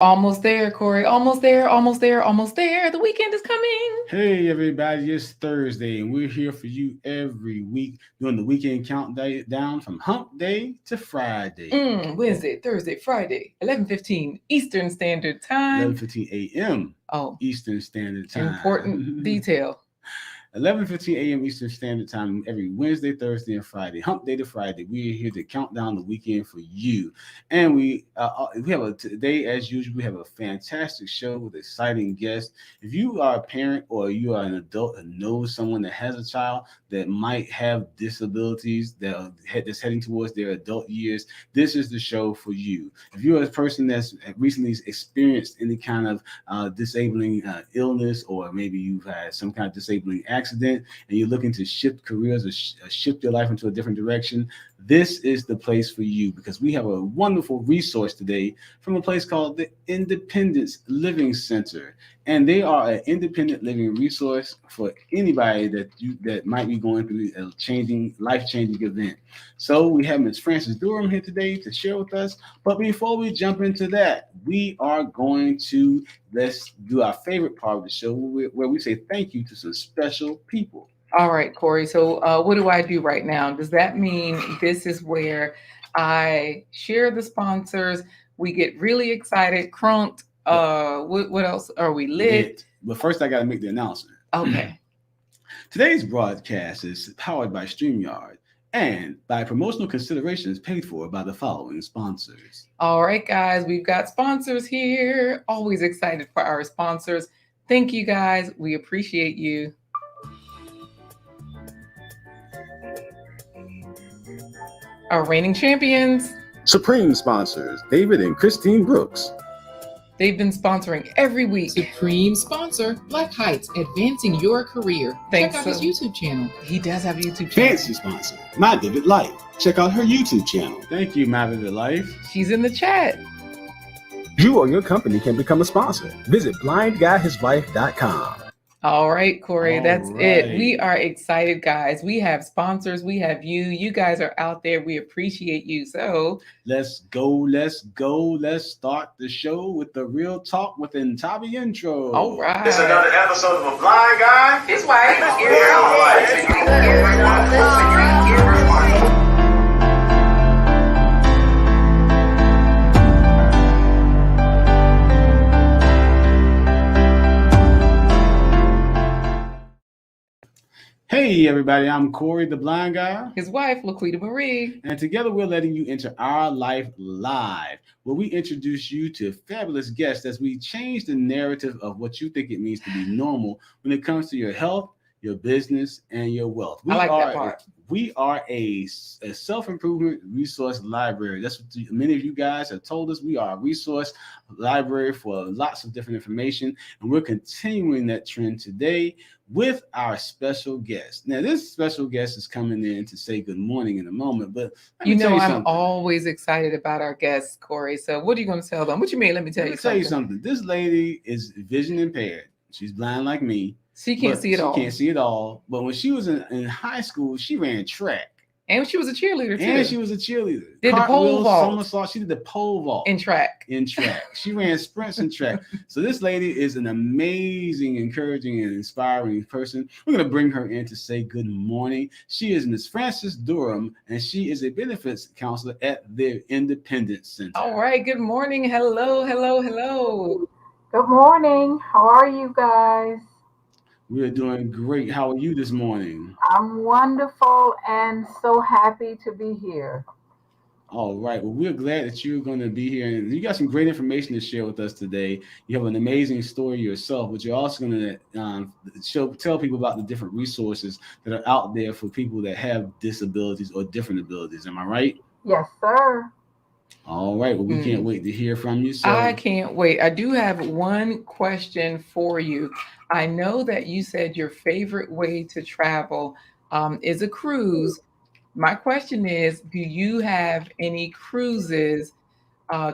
Almost there, Corey. Almost there, almost there, almost there. The weekend is coming. Hey everybody, it's Thursday and we're here for you every week doing the weekend countdown from hump day to Friday. Wednesday, Thursday, Friday, 11:15 Eastern Standard Time. 11:15 a.m. Oh, Eastern Standard important Time. detail. 11:15 a.m. Eastern Standard Time every Wednesday, Thursday, and Friday. Hump Day to Friday. We are here to count down the weekend for you. And we have today, as usual, we have a fantastic show with exciting guests. If you are a parent or you are an adult and know someone that has a child that might have disabilities that's heading towards their adult years, this is the show for you. If you're a person that's recently experienced any kind of disabling illness, or maybe you've had some kind of disabling accident and you're looking to shift careers or shift your life into a different direction, this is the place for you, because we have a wonderful resource today from a place called the Independence Living Center. And they are an independent living resource for anybody that might be going through a life-changing event. So we have Ms. Frances Durham here today to share with us. But before we jump into that, we are going to let's do our favorite part of the show where we say thank you to some special people. All right, Corey. So, what do I do right now? Does that mean this is where I share the sponsors? We get really excited, crunked. What else? Are we lit? But first, I got to make the announcement. Okay. Today's broadcast is powered by StreamYard and by promotional considerations paid for by the following sponsors. All right, guys, we've got sponsors here. Always excited for our sponsors. Thank you, guys. We appreciate you. Our reigning champions. Supreme sponsors, David and Christine Brooks. They've been sponsoring every week. Supreme sponsor, Black Heights, advancing your career. Thanks. Check out his YouTube channel. He does have a YouTube channel. Fancy sponsor, My Vivid Life. Check out her YouTube channel. Thank you, My Vivid Life. She's in the chat. You or your company can become a sponsor. Visit blindguyhiswife.com. All right, Corey, that's it. right. We are excited, guys. We have sponsors. We have you. You guys are out there. We appreciate you. So Let's go. Let's start the show with the real talk with Ntabi intro. all right. It's another episode of A Blind Guy. It's white. Hey, everybody. I'm Corey, the blind guy. His wife, Laquita Marie. And together we're letting you enter our life live, where we introduce you to fabulous guests as we change the narrative of what you think it means to be normal when it comes to your health, your business, and your wealth. I like that part. We are a self-improvement resource library. That's what many of you guys have told us. We are a resource library for lots of different information, and we're continuing that trend today with our special guest. Now, this special guest is coming in to say good morning in a moment, but You know, I'm something. always excited about our guests, Corey. So what are you going to tell them? What you mean? Let me tell Let you me tell you something. something. This lady is vision impaired. She's blind like me. She can't but see it all. She can't see it all. But when she was in high school, she ran track. And she was a cheerleader, too. And she was a cheerleader. Did the pole Cartwheels, vault. somersault. She did the pole vault in track. She ran sprints in track. So this lady is an amazing, encouraging, and inspiring person. We're going to bring her in to say good morning. She is Ms. Frances Durham, and she is a benefits counselor at the Independence Center. All right. Good morning. Hello. Good morning. How are you guys? We are doing great. How are you this morning? I'm wonderful and so happy to be here. All right. Well, we're glad that you're going to be here. And you got some great information to share with us today. You have an amazing story yourself, but you're also going to tell people about the different resources that are out there for people that have disabilities or different abilities. Am I right? Yes, sir. All right. Well, we can't wait to hear from you. So I can't wait. I do have one question for you. I know that you said your favorite way to travel is a cruise. My question is, do you have any cruises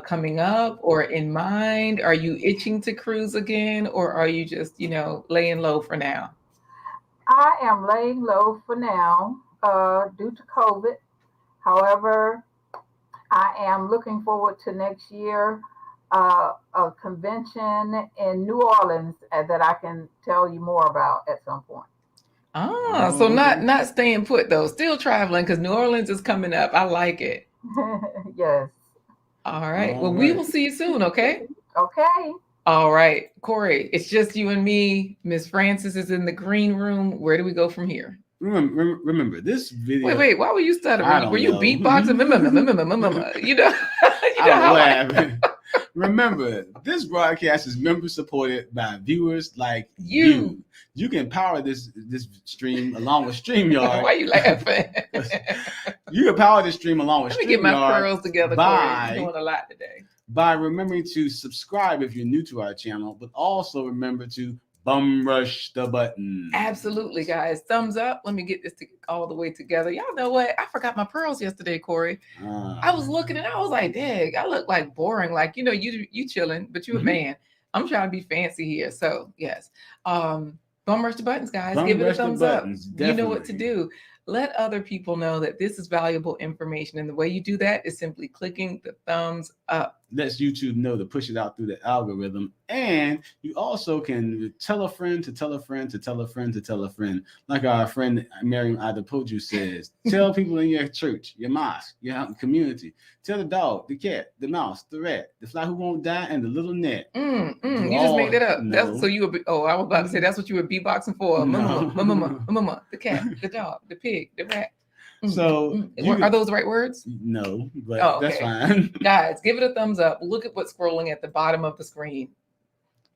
coming up or in mind? Are you itching to cruise again, or are you just, laying low for now? I am laying low for now due to COVID. However, I am looking forward to next year a convention in New Orleans that I can tell you more about at some point. So not staying put though, still traveling because New Orleans is coming up. I like it. Yes. All right. Well, we will see you soon. Okay. Okay. All right, Corey. It's just you and me. Miss Francis is in the green room. Where do we go from here? Remember this video. Wait. Why were you stuttering? Were you know. beatboxing? You know. I don't laugh. Remember, this broadcast is member supported by viewers like you. You can power this stream along with StreamYard. Why are you laughing? You can power this stream along with StreamYard. Let me get my pearls together, Corey. You're doing a lot today. By remembering to subscribe if you're new to our channel, but also remember to bum rush the button. Absolutely, guys. Thumbs up. Let me get this all the way together. Y'all know what? I forgot my pearls yesterday, Corey. I was looking and I was like, dang, I look like boring. Like, you chilling, but you a man. I'm trying to be fancy here. So, yes. Bum rush the buttons, guys. Give it a thumbs up. Definitely. You know what to do. Let other people know that this is valuable information. And the way you do that is simply clicking the thumbs up. Lets YouTube know to push it out through the algorithm. And you also can tell a friend to tell a friend to tell a friend to tell a friend. Like our friend Miriam Adepoju says, tell people in your church, your mosque, your community. Tell the dog, the cat, the mouse, the rat, the fly who won't die, and the little net. You just made that up. No. That's so you would I was about to say that's what you were beatboxing for. No. Mama, the cat, the dog, the pig, the rat. So are those the right words? No, but that's fine. Guys, give it a thumbs up. Look at what's scrolling at the bottom of the screen.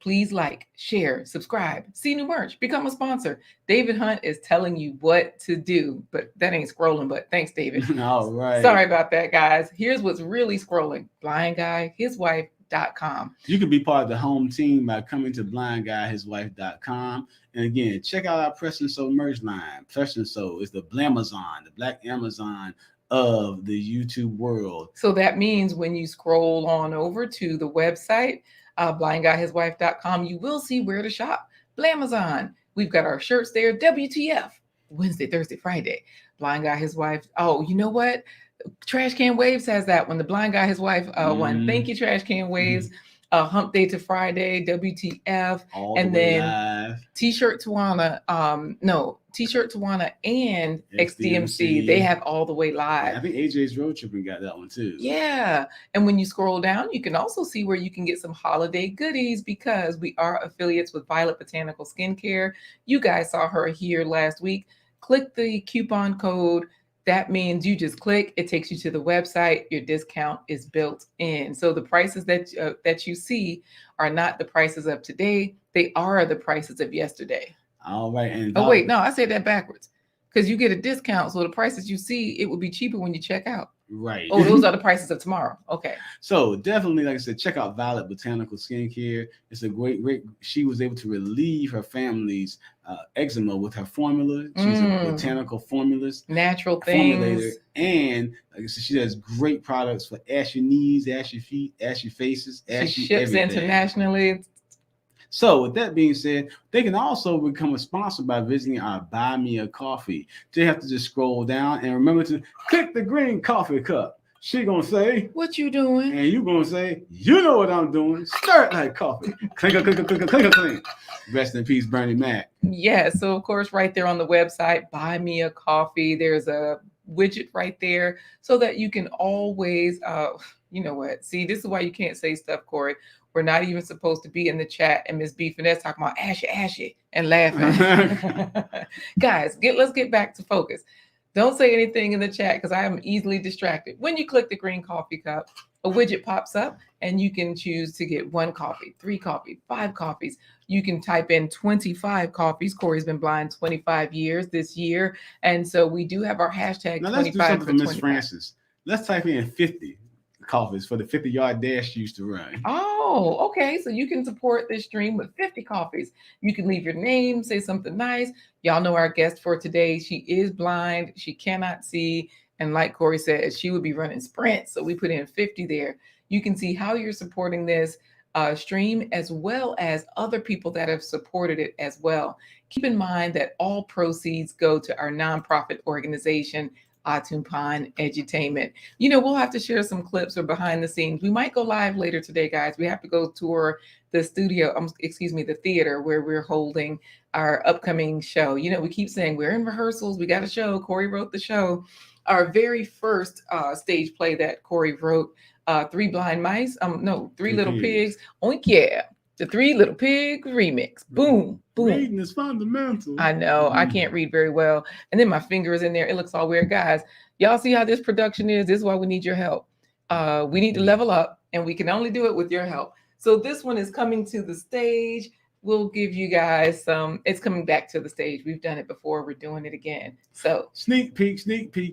Please like, share, subscribe, see new merch, become a sponsor. David Hunt is telling you what to do, but that ain't scrolling, but thanks, David. All right. Sorry about that, guys. Here's what's really scrolling. blindguyhiswife.com. You can be part of the home team by coming to blindguyhiswife.com. And again, check out our Press and Sew merch line. Press and Sew is the Blamazon, the Black Amazon of the YouTube world. So that means when you scroll on over to the website, blindguyhiswife.com, you will see where to shop. Blamazon. We've got our shirts there. WTF. Wednesday, Thursday, Friday. Blind Guy, His Wife. Oh, you know what? Trash Can Waves has that one. The Blind Guy, His Wife one. Thank you, Trash Can Waves. Hump Day to Friday, WTF, and then T-shirt Tawana. T-shirt Tawana and XDMC. They have All the Way Live. I think AJ's Road Tripping got that one too. Yeah, and when you scroll down, you can also see where you can get some holiday goodies because we are affiliates with Violet Botanical Skincare. You guys saw her here last week. Click the coupon code. That means you just click, it takes you to the website, your discount is built in. So the prices that you see are not the prices of today, they are the prices of yesterday. All right. And wait, no, I said that backwards. Because you get a discount, so the prices you see, it will be cheaper when you check out. Right. Oh, those are the prices of tomorrow. Okay. So definitely, like I said, check out Violet Botanical Skincare. It's a great. She was able to relieve her family's eczema with her formula. She's a botanical formulas, natural things, and like I said, she does great products for ashy knees, ashy feet, ashy faces, ashy. She ships everything. Internationally. So with that being said, they can also become a sponsor by visiting our Buy Me a Coffee. They have to just scroll down and remember to click the green coffee cup. She gonna say, "What you doing?" And you gonna say, "You know what I'm doing." Stir it like coffee. Clink, clink, clink, clink, clink. Rest in peace, Bernie Mac. Yeah. So of course, right there on the website, Buy Me a Coffee. There's a widget right there so that you can always, you know what? See, this is why you can't say stuff, Corey. We're not even supposed to be in the chat and Miss B Finesse talking about ashy and laughing. Guys, let's get back to focus. Don't say anything in the chat because I am easily distracted. When you click the green coffee cup, a widget pops up and you can choose to get 1 coffee, 3 coffees, 5 coffees. You can type in 25 coffees. Corey's been blind 25 years this year. And so we do have our hashtag now 25 let's do something for Miss 25. Francis. Let's type in 50 coffees for the 50-yard dash she used to run. Oh, okay. So you can support this stream with 50 coffees. You can leave your name, say something nice. Y'all know our guest for today. She is blind. She cannot see. And like Corey said, she would be running sprints. So we put in 50 there. You can see how you're supporting this stream as well as other people that have supported it as well. Keep in mind that all proceeds go to our nonprofit organization, Atumpan Edutainment. You know, we'll have to share some clips or behind the scenes. We might go live later today, guys. We have to go tour the studio, the theater where we're holding our upcoming show. You know, we keep saying we're in rehearsals. We got a show. Corey wrote the show. Our very first stage play that Corey wrote, Three Blind Mice. Three Little Pigs. Oink, yeah. The Three Little Pig remix. Boom, boom. Reading is fundamental. I know. I can't read very well. And then my finger is in there. It looks all weird. Guys, y'all see how this production is? This is why we need your help. We need to level up, and we can only do it with your help. So this one is coming to the stage. We'll give you guys it's coming back to the stage. We've done it before. We're doing it again. So sneak peek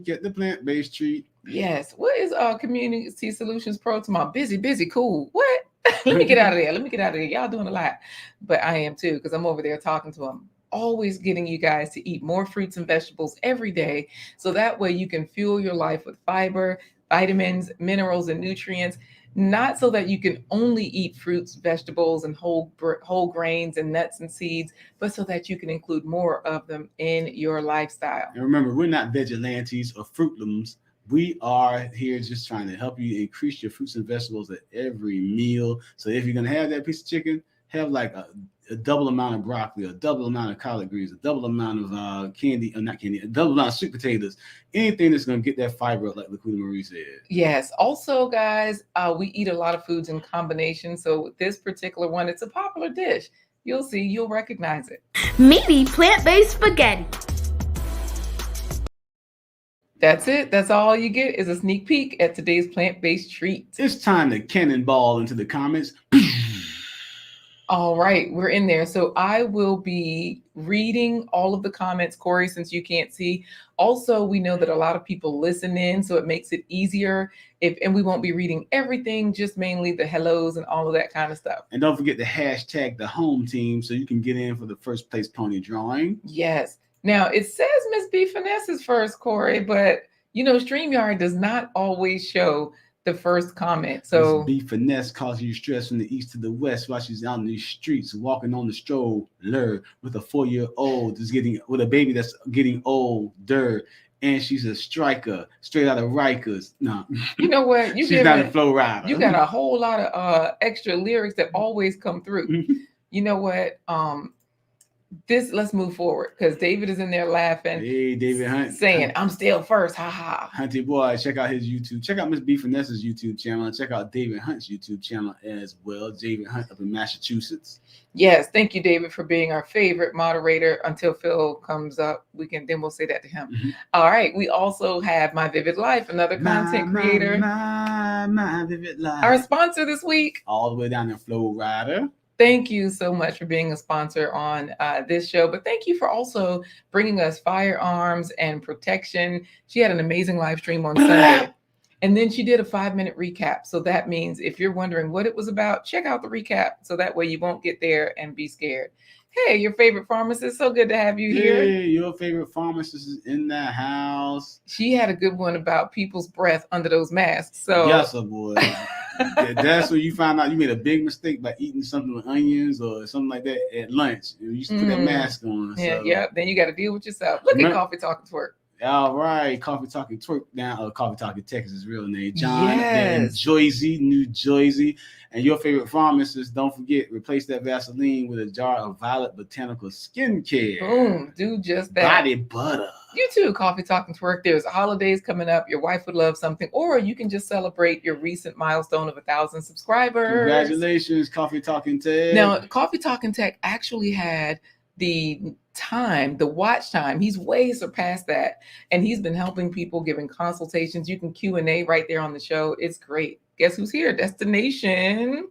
at the plant-based treat. Yes. What is Community Solutions Pro to my busy, cool? What? Let me get out of there. Y'all doing a lot. But I am too, because I'm over there talking to them. Always getting you guys to eat more fruits and vegetables every day. So that way you can fuel your life with fiber, vitamins, minerals, and nutrients. Not so that you can only eat fruits, vegetables, and whole grains and nuts and seeds, but so that you can include more of them in your lifestyle. And remember, we're not vigilantes or fruitlums. We are here just trying to help you increase your fruits and vegetables at every meal. So if you're going to have that piece of chicken, have like a double amount of broccoli, a double amount of collard greens, a double amount of a double amount of sweet potatoes, anything that's going to get that fiber up, like Laquita Marie said. Yes. Also, guys, we eat a lot of foods in combination. So with this particular one, it's a popular dish. You'll see, you'll recognize it. Meaty plant-based spaghetti. That's it. That's all you get is a sneak peek at today's plant-based treat. It's time to cannonball into the comments. All right, we're in there. So I will be reading all of the comments, Corey, since you can't see. Also, we know that a lot of people listen in, so it makes it easier. And we won't be reading everything, just mainly the hellos and all of that kind of stuff. And don't forget to hashtag the home team so you can get in for the first place pony drawing. Yes. Now, it says Miss B Finesse is first, Corey, but, you know, StreamYard does not always show the first comment. So Miss B Finesse causes you stress from the east to the west while she's out in these streets walking on the stroller with a 4-year-old with a baby that's getting older. And she's a striker straight out of Rikers. No, you know what? She's not a flow rider. You got a whole lot of extra lyrics that always come through. You know what? Let's move forward because David is in there laughing. Hey, David Hunt. Saying, I'm still first. Ha ha. Hunty boy, check out his YouTube. Check out Miss B Finesse's YouTube channel. And check out David Hunt's YouTube channel as well. David Hunt up in Massachusetts. Yes. Thank you, David, for being our favorite moderator until Phil comes up. Then we'll say that to him. Mm-hmm. All right. We also have My Vivid Life, another content creator. My Vivid Life. Our sponsor this week. All the way down in Flow Rider. Thank you so much for being a sponsor on this show. But thank you for also bringing us firearms and protection. She had an amazing live stream on Sunday. And then she did a 5-minute recap. So that means if you're wondering what it was about, check out the recap. So that way you won't get there and be scared. Hey, your favorite pharmacist. So good to have you here. Hey, your favorite pharmacist is in the house. She had a good one about people's breath under those masks. So yes, boy. That's when you find out you made a big mistake by eating something with onions or something like that at lunch. You used to put that mask on. Yeah, yeah. Then you got to deal with yourself. Look at Coffee Talking Twerk. All right, Coffee Talking Twerk now. Coffee Talking Tech is his real name. John in Jersey, New Jersey. And your favorite pharmacist, don't forget, replace that Vaseline with a jar of Violet Botanical Skincare. Boom, do just that. Body butter. You too, Coffee Talking Twerk. There's holidays coming up. Your wife would love something. Or you can just celebrate your recent milestone of 1,000 subscribers. Congratulations, Coffee Talking Tech. Now, Coffee Talking Tech actually had the watch time. He's way surpassed that. And he's been helping people, giving consultations. You can Q&A right there on the show. It's great. Guess who's here? Destination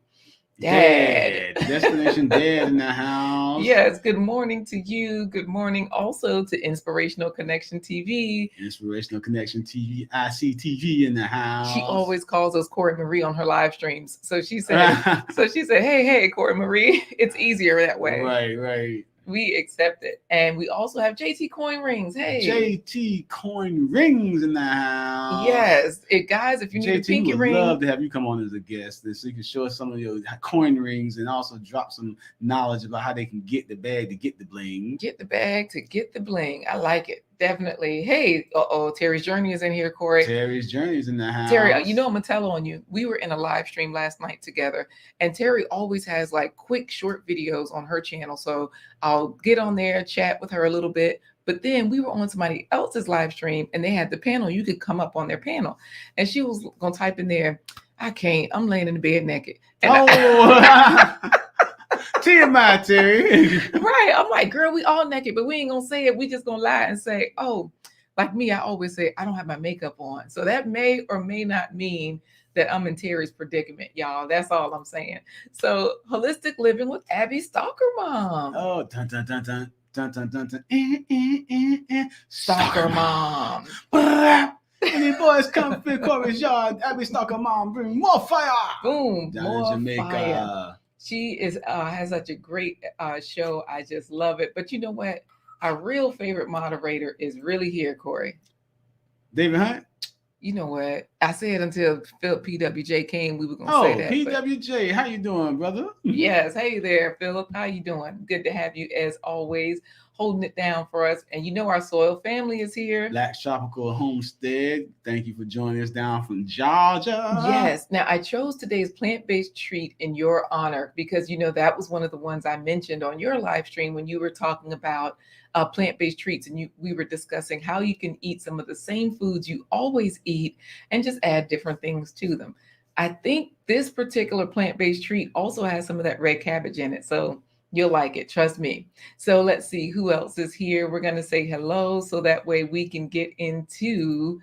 Dad. Destination Dad in the house. Yes. Good morning to you. Good morning also to Inspirational Connection TV. Inspirational Connection TV, ICTV in the house. She always calls us Corey Marie on her live streams. So she said, hey, Corey Marie, it's easier that way. Right. We accept it. And we also have JT Coin Rings. Hey. JT Coin Rings in the house. Yes. Guys, if you need a pinky ring. JT would love to have you come on as a guest so you can show us some of your coin rings and also drop some knowledge about how they can get the bag to get the bling. Get the bag to get the bling. I like it. Definitely. Hey, Terry's Journey is in here, Corey. Terry's Journey is in the house. Terry, you know I'm gonna tell on you. We were in a live stream last night together, and Terry always has like quick, short videos on her channel. So I'll get on there, chat with her a little bit. But then we were on somebody else's live stream, and they had the panel. You could come up on their panel, and she was gonna type in there, "I can't. I'm laying in the bed naked." And TMI, Terry. Right. I'm like, girl, we all naked, but we ain't gonna say it. We just gonna lie and say, oh, like me, I always say I don't have my makeup on. So that may or may not mean that I'm in Terry's predicament, y'all. That's all I'm saying. So holistic living with Abby Stalker Mom. Oh, dun dun dun dun dun dun dun dun. Stalker Mom. Any boys come fit Corey's yard, Abby Stalker Mom bring more fire. Boom. Down More in Jamaica. fire. She is has such a great show. I just love it. But you know what? Our real favorite moderator is really here, Corey. David Hunt? You know what? I said until Philip PWJ came, we were going to say that. PWJ, how you doing, brother? Yes. Hey there, Philip. How you doing? Good to have you as always, holding it down for us. And you know our soil family is here. Black Tropical Homestead. Thank you for joining us down from Georgia. Yes. Now, I chose today's plant-based treat in your honor because, you know, that was one of the ones I mentioned on your live stream when you were talking about plant-based treats, and we were discussing how you can eat some of the same foods you always eat and just add different things to them. I think this particular plant-based treat also has some of that red cabbage in it, so you'll like it, trust me. So let's see who else is here. We're going to say hello so that way we can get into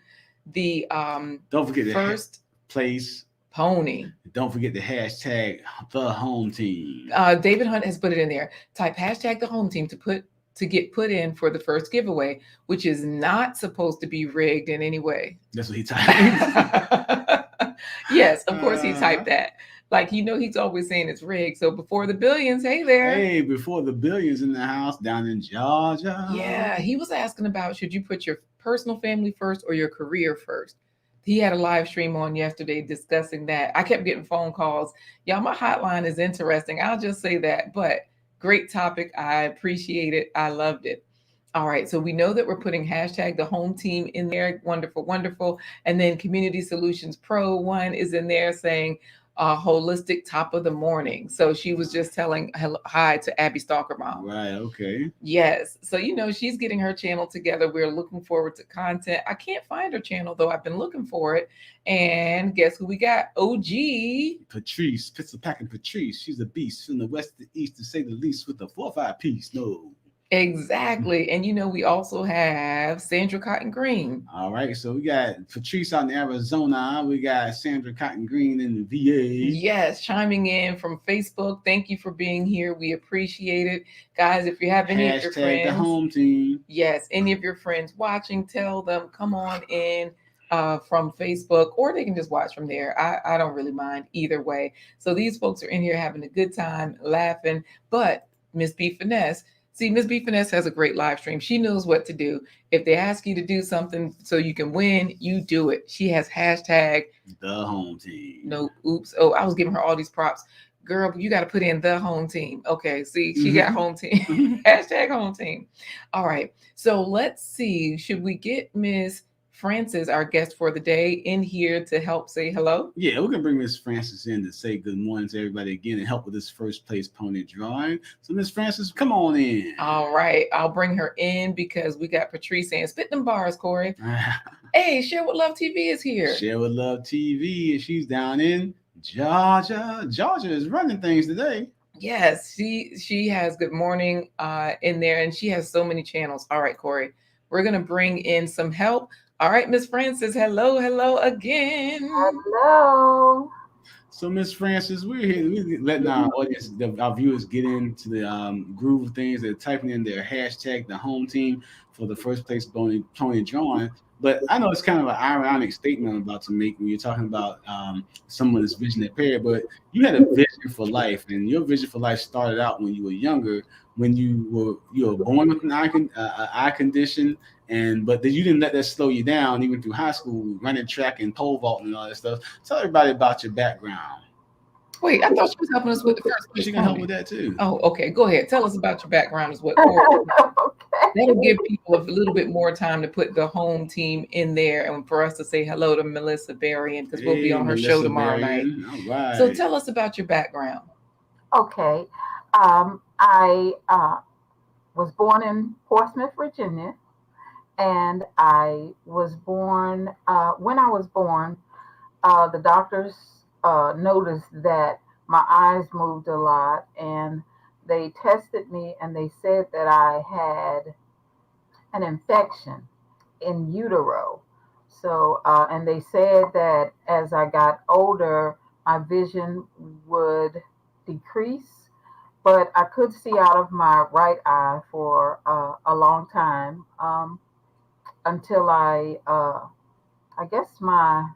the don't forget the first place pony. Don't forget the hashtag the home team. David Hunt has put it in there. Type hashtag the home team to get put in for the first giveaway, which is not supposed to be rigged in any way. That's what he typed. Yes, of course he typed that. Like, you know, he's always saying it's rigged. So before the billions, hey there. Hey, before the billions in the house down in Georgia. Yeah, he was asking about, should you put your personal family first or your career first? He had a live stream on yesterday discussing that. I kept getting phone calls. Y'all, my hotline is interesting. I'll just say that, but great topic. I appreciate it. I loved it. All right. So we know that we're putting hashtag the home team in there. Wonderful, wonderful. And then Community Solutions Pro one is in there saying holistic top of the morning. So she was just telling hi to Abby Stalker Mom. Right. Okay. Yes. So, you know, she's getting her channel together. We're looking forward to content. I can't find her channel, though. I've been looking for it. And guess who we got? OG. Patrice, pizza packing Patrice. She's a beast from the west to east, to say the least, with a 4-5 piece. No. Exactly. And, you know, we also have Sandra Cotton Green. All right. So we got Patrice out in Arizona. We got Sandra Cotton Green in the VA. Yes, chiming in from Facebook. Thank you for being here. We appreciate it. Guys, if you have any of your friends. The home team. Yes, any of your friends watching, tell them, come on in from Facebook, or they can just watch from there. I don't really mind either way. So these folks are in here having a good time, laughing. But Miss B Finesse, see, Miss B Finesse has a great live stream. She knows what to do. If they ask you to do something so you can win, you do it. She has hashtag the home team. No, oops. Oh, I was giving her all these props. Girl, you got to put in the home team. Okay, see, she got home team. Hashtag home team. All right. So let's see. Should we get Miss Francis, our guest for the day, in here to help say hello? Yeah, we're gonna bring Miss Francis in to say good morning to everybody again and help with this first place pony drawing. So Miss Francis, come on in. All right, I'll bring her in because we got Patrice saying, spit them bars, Corey. Hey, Share What Love TV is here. Share What Love TV, and she's down in Georgia. Georgia is running things today. Yes, she has good morning in there, and she has so many channels. All right, Corey, we're gonna bring in some help. All right, Miss Francis, hello again. Hello. So, Miss Francis, we're here. We're letting our audience, our viewers, get into the groove of things. They're typing in their hashtag, the home team, for the first place pony drawing. But I know it's kind of an ironic statement I'm about to make when you're talking about someone's vision impaired. But you had a vision for life, and your vision for life started out when you were younger, when you were born with an eye condition. But then you didn't let that slow you down, even through high school, running track and pole vaulting and all that stuff. Tell everybody about your background. Wait, I thought she was helping us with the first place. She can help with that too. Oh, okay. Go ahead. Tell us about your background is what Corey. Okay. That'll give people a little bit more time to put the home team in there and for us to say hello to Melissa Berrien because we'll be on her show Melissa tomorrow night. Berrien. All right. So tell us about your background. Okay. I was born in Portsmouth, Virginia, and I was born, when I was born, the doctors noticed that my eyes moved a lot, and they tested me and they said that I had an infection in utero. So, and they said that as I got older, my vision would decrease, but I could see out of my right eye for a long time, until I guess my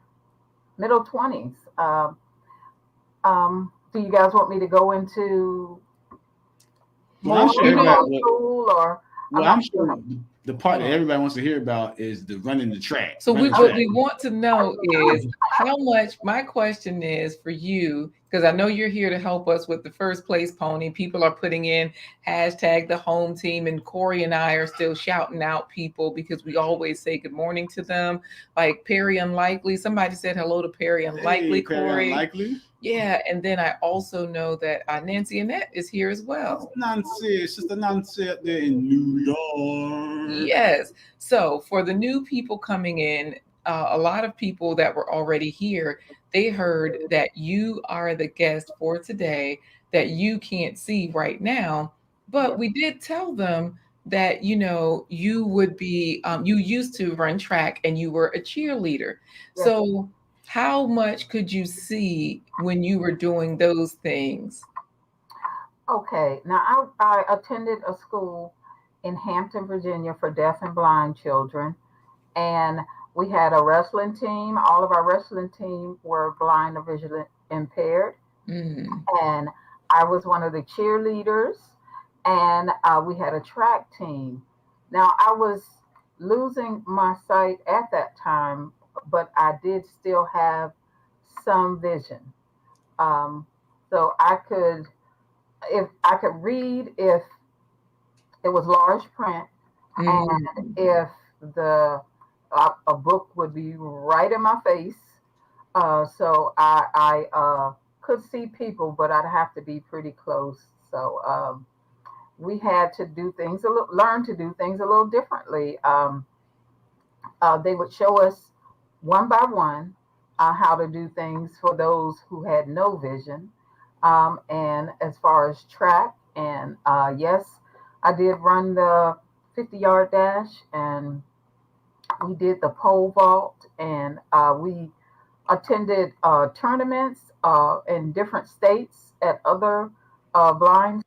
middle 20s. Do you guys want me to go into Well, I'm more sure about everybody, school, or I'm sure the part that everybody wants to hear about is the running the track. So Running the what track. we want to know is how much, my question is for you, because I know you're here to help us with the first place pony. People are putting in hashtag the home team, and Corey and I are still shouting out people because we always say good morning to them. Like Perry Unlikely, somebody said hello to Perry Unlikely, Hey, Perry Corey. Unlikely. Yeah, and then I also know that Nancy Annette is here as well. Nancy, Sister Nancy up there in New York. Yes. So for the new people coming in, a lot of people that were already here, they heard that you are the guest for today that you can't see right now. But we did tell them that, you would be, you used to run track and you were a cheerleader. So how much could you see when you were doing those things? Okay, now I attended a school in Hampton, Virginia for deaf and blind children, and we had a wrestling team. All of our wrestling team were blind or visually impaired, Mm. and I was one of the cheerleaders, and we had a track team. Now I was losing my sight at that time, but I did still have some vision. Um, so I could, if I could read, if it was large print, and if the a book would be right in my face, so I could see people, but I'd have to be pretty close. So we had to do things learn to do things a little differently. They would show us one by one how to do things for those who had no vision. And as far as track, and yes, I did run the 50-yard dash, and we did the pole vault, and we attended tournaments in different states at other blind.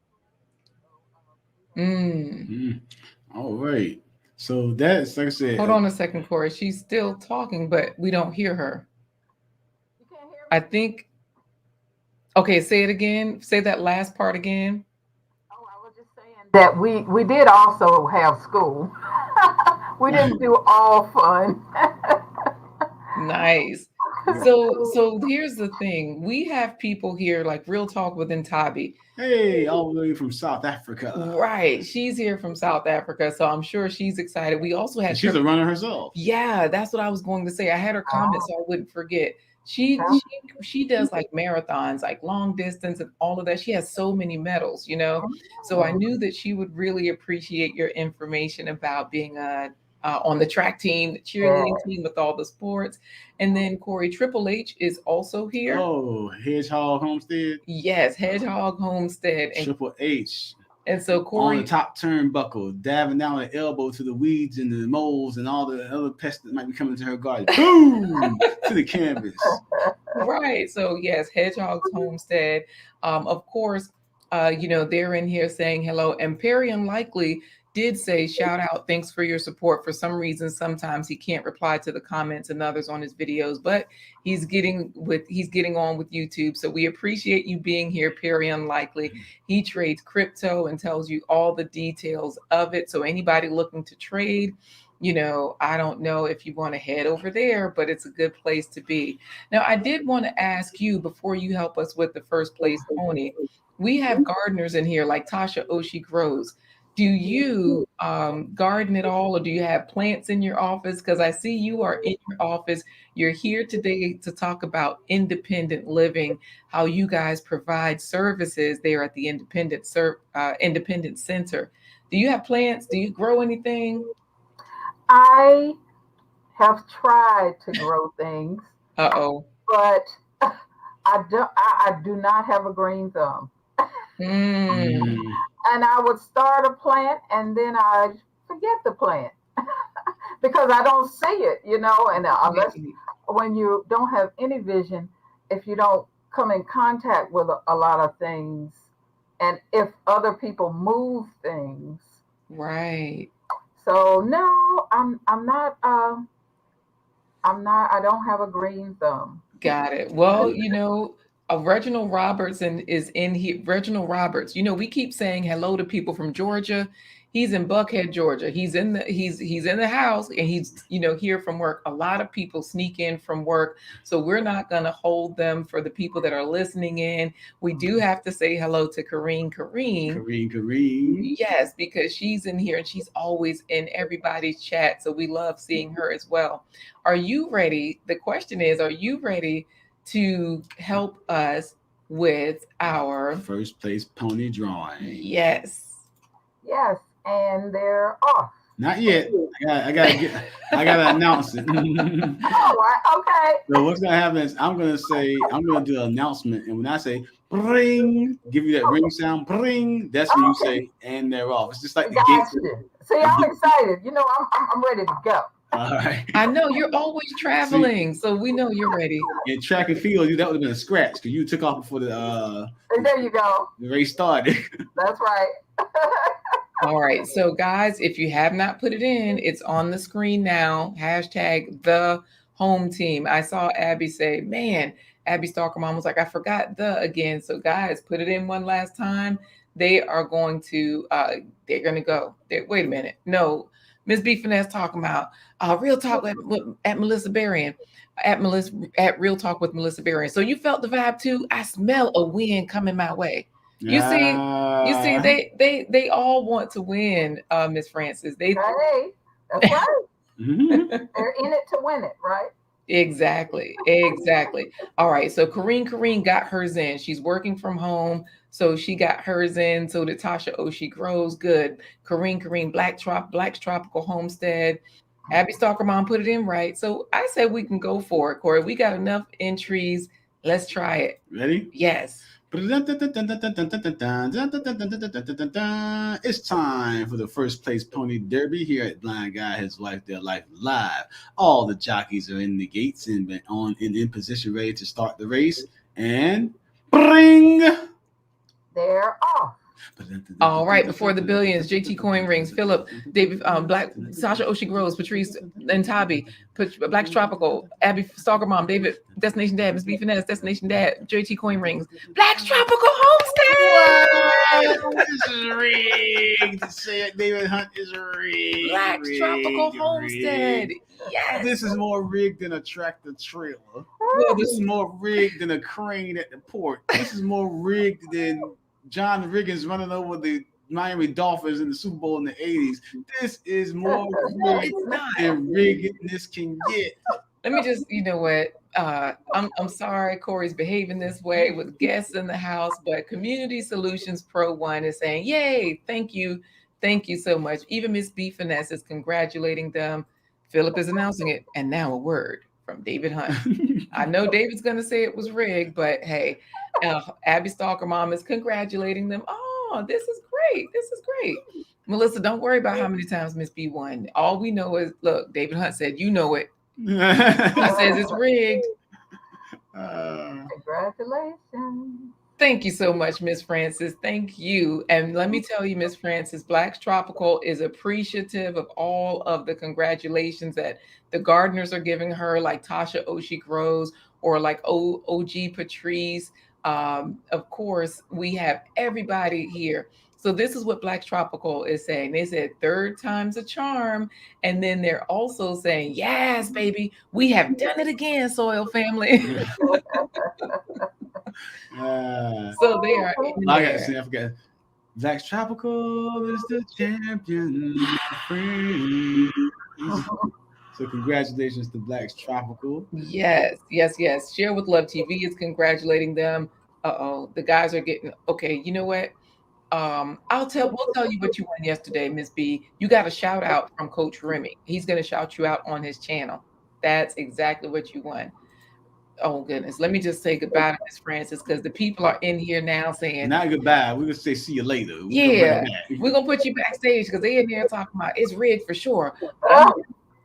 All right. So that's like I said. Hold on a second, Corey. She's still talking, but we don't hear her. You can't hear me? I think. Okay, say it again. Say that last part again. Oh, I was just saying that we did also have school. We didn't do all fun. Nice. So here's the thing. We have people here like Real Talk with Ntabi. Hey, all the way from South Africa. Right. She's here from South Africa, so I'm sure she's excited. We also had She's a runner herself. Yeah, that's what I was going to say. I had her comment so I wouldn't forget. She does like marathons, like long distance and all of that. She has so many medals, So I knew that she would really appreciate your information about being on the track team, the cheerleading team with all the sports. And then Corey, Triple H is also here. Oh, Hedgehog Homestead. Yes, Hedgehog Homestead. And Triple H. And so Corey, on the top turnbuckle, diving down the elbow to the weeds and the moles and all the other pests that might be coming to her garden. Boom! To the canvas. Right. So yes, Hedgehog's Homestead. Of course, they're in here saying hello. And Perry Unlikely did say, shout out, thanks for your support. For some reason, sometimes he can't reply to the comments and others on his videos, but he's getting on with YouTube. So we appreciate you being here, Perry Unlikely. He trades crypto and tells you all the details of it. So anybody looking to trade, I don't know if you want to head over there, but it's a good place to be. Now, I did want to ask you before you help us with the first place pony. We have gardeners in here like Tasha Oshie Grows. Do you garden at all, or do you have plants in your office? Because I see you are in your office. You're here today to talk about independent living, how you guys provide services there at the Independence Center. Do you have plants? Do you grow anything? I have tried to grow things, Uh-oh. but I do not have a green thumb. Mm, Mm. And I would start a plant and then I forget the plant because I don't see it, and unless right. when you don't have any vision, if you don't come in contact with a lot of things, and if other people move things. Right. So no, I'm not I don't have a green thumb. Got it. Well, Reginald Robertson is in here. Reginald Roberts. We keep saying hello to people from Georgia. He's in Buckhead, Georgia. He's in the house, and he's here from work. A lot of people sneak in from work, so we're not going to hold them for the people that are listening in. We do have to say hello to Kareen. Kareem. Yes, because she's in here and she's always in everybody's chat. So we love seeing her as well. Are you ready? The question is, are you ready to help us with our First place pony drawing. yes? Yes, and they're off. Not yet. I gotta announce it. Oh, okay. So what's gonna happen is I'm gonna do an announcement, and when I say bring, give you that ring sound, bring, that's when you say and they're off. It's just like the Got gate. you. See, I'm excited. I'm ready to go. All right. I know you're always traveling, so we know you're ready. In track and field, that would have been a scratch because you took off before There you go. the race started. That's right. All right. So, guys, if you have not put it in, it's on the screen now. Hashtag the home team. I saw Abby say, man, Abby Stalker Mom was like, I forgot the again. So, guys, put it in one last time. They are going to, they're going to go. Wait a minute. No, Miss B Finesse talking about Real Talk at Melissa Berrien. At Real Talk with Melissa Berrien. So you felt the vibe too. I smell a win coming my way. You see, they all want to win, Miss Francis. Hey, that's right. Mhm. They're in it to win it, right? Exactly. All right. So Kareen got hers in. She's working from home, so she got hers in. So did Tasha Oshie Grows. Good. Kareen, Black's Tropical Homestead. Abby Stalker Mom put it in right. So I said we can go for it, Corey. We got enough entries. Let's try it. Ready? Yes. It's time for the first place pony derby here at Blind Guy His Life Their Life Live. All the jockeys are in the gates and in position ready to start the race. And bring. They're off. All right, before the billions, JT Coin Rings, Philip, David, Black, Sasha Oshie Grows, Patrice and Tabi, Black's Tropical, Abby Stalker Mom, David, Destination Dad, Miss B Finesse, Destination Dad, JT Coin Rings, Black's Tropical Homestead. Wow, this is rigged. To say it, David Hunt is rigged. Black's Tropical Homestead. Yes. This is more rigged than a tractor trailer. This is more rigged than a crane at the port. This is more rigged than John Riggins running over the Miami Dolphins in the Super Bowl in the 80s. This is more rigged than riggedness can get. Let me just, you know what? I'm sorry Corey's behaving this way with guests in the house, but Community Solutions Pro One is saying, yay, thank you so much. Even Miss B Finesse is congratulating them. Philip is announcing it. And now a word from David Hunt. I know David's going to say it was rigged, but hey, Abby Stalker Mom is congratulating them. Oh, this is great. Melissa, don't worry about how many times Miss B won. All we know is, look, David Hunt said, you know it. He says it's rigged. Congratulations. Thank you so much, Miss Francis. Thank you. And let me tell you, Miss Francis, Black's Tropical is appreciative of all of the congratulations that the gardeners are giving her, like Tasha Oshie Grows or like OG Patrice. Of course, we have everybody here. So this is what Black's Tropical is saying. They said third time's a charm. And then they're also saying, yes, baby, we have done it again, Soil Family. So they are in I there. got to see. I forgot. Black's Tropical is the champion, my friends. So congratulations to Black's Tropical. Yes, yes, yes. Share with Love TV is congratulating them. Uh-oh, the guys are getting okay. You know what? We'll tell you what you won yesterday, Miss B. You got a shout out from Coach Remy. He's gonna shout you out on his channel. That's exactly what you won. Oh goodness. Let me just say goodbye to Miss Francis because the people are in here now saying, Not goodbye. We're gonna say see you later. We're gonna bring yeah, it back. we're gonna put you backstage because they're in there talking about it's rigged for sure. But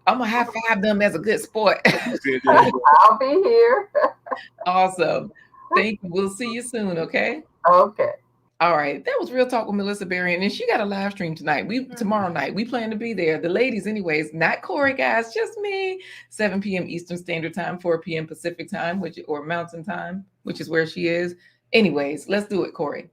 I'm gonna high five them as a good sport. I'll be here. Awesome. Thank you. We'll see you soon, okay? Okay. All right. That was Real Talk with Melissa Berry. And she got a live stream tonight. Tomorrow night. We plan to be there. The ladies, anyways, not Corey, guys, just me. 7 p.m. Eastern Standard Time, 4 p.m. Pacific Time, or Mountain Time, which is where she is. Anyways, let's do it, Corey.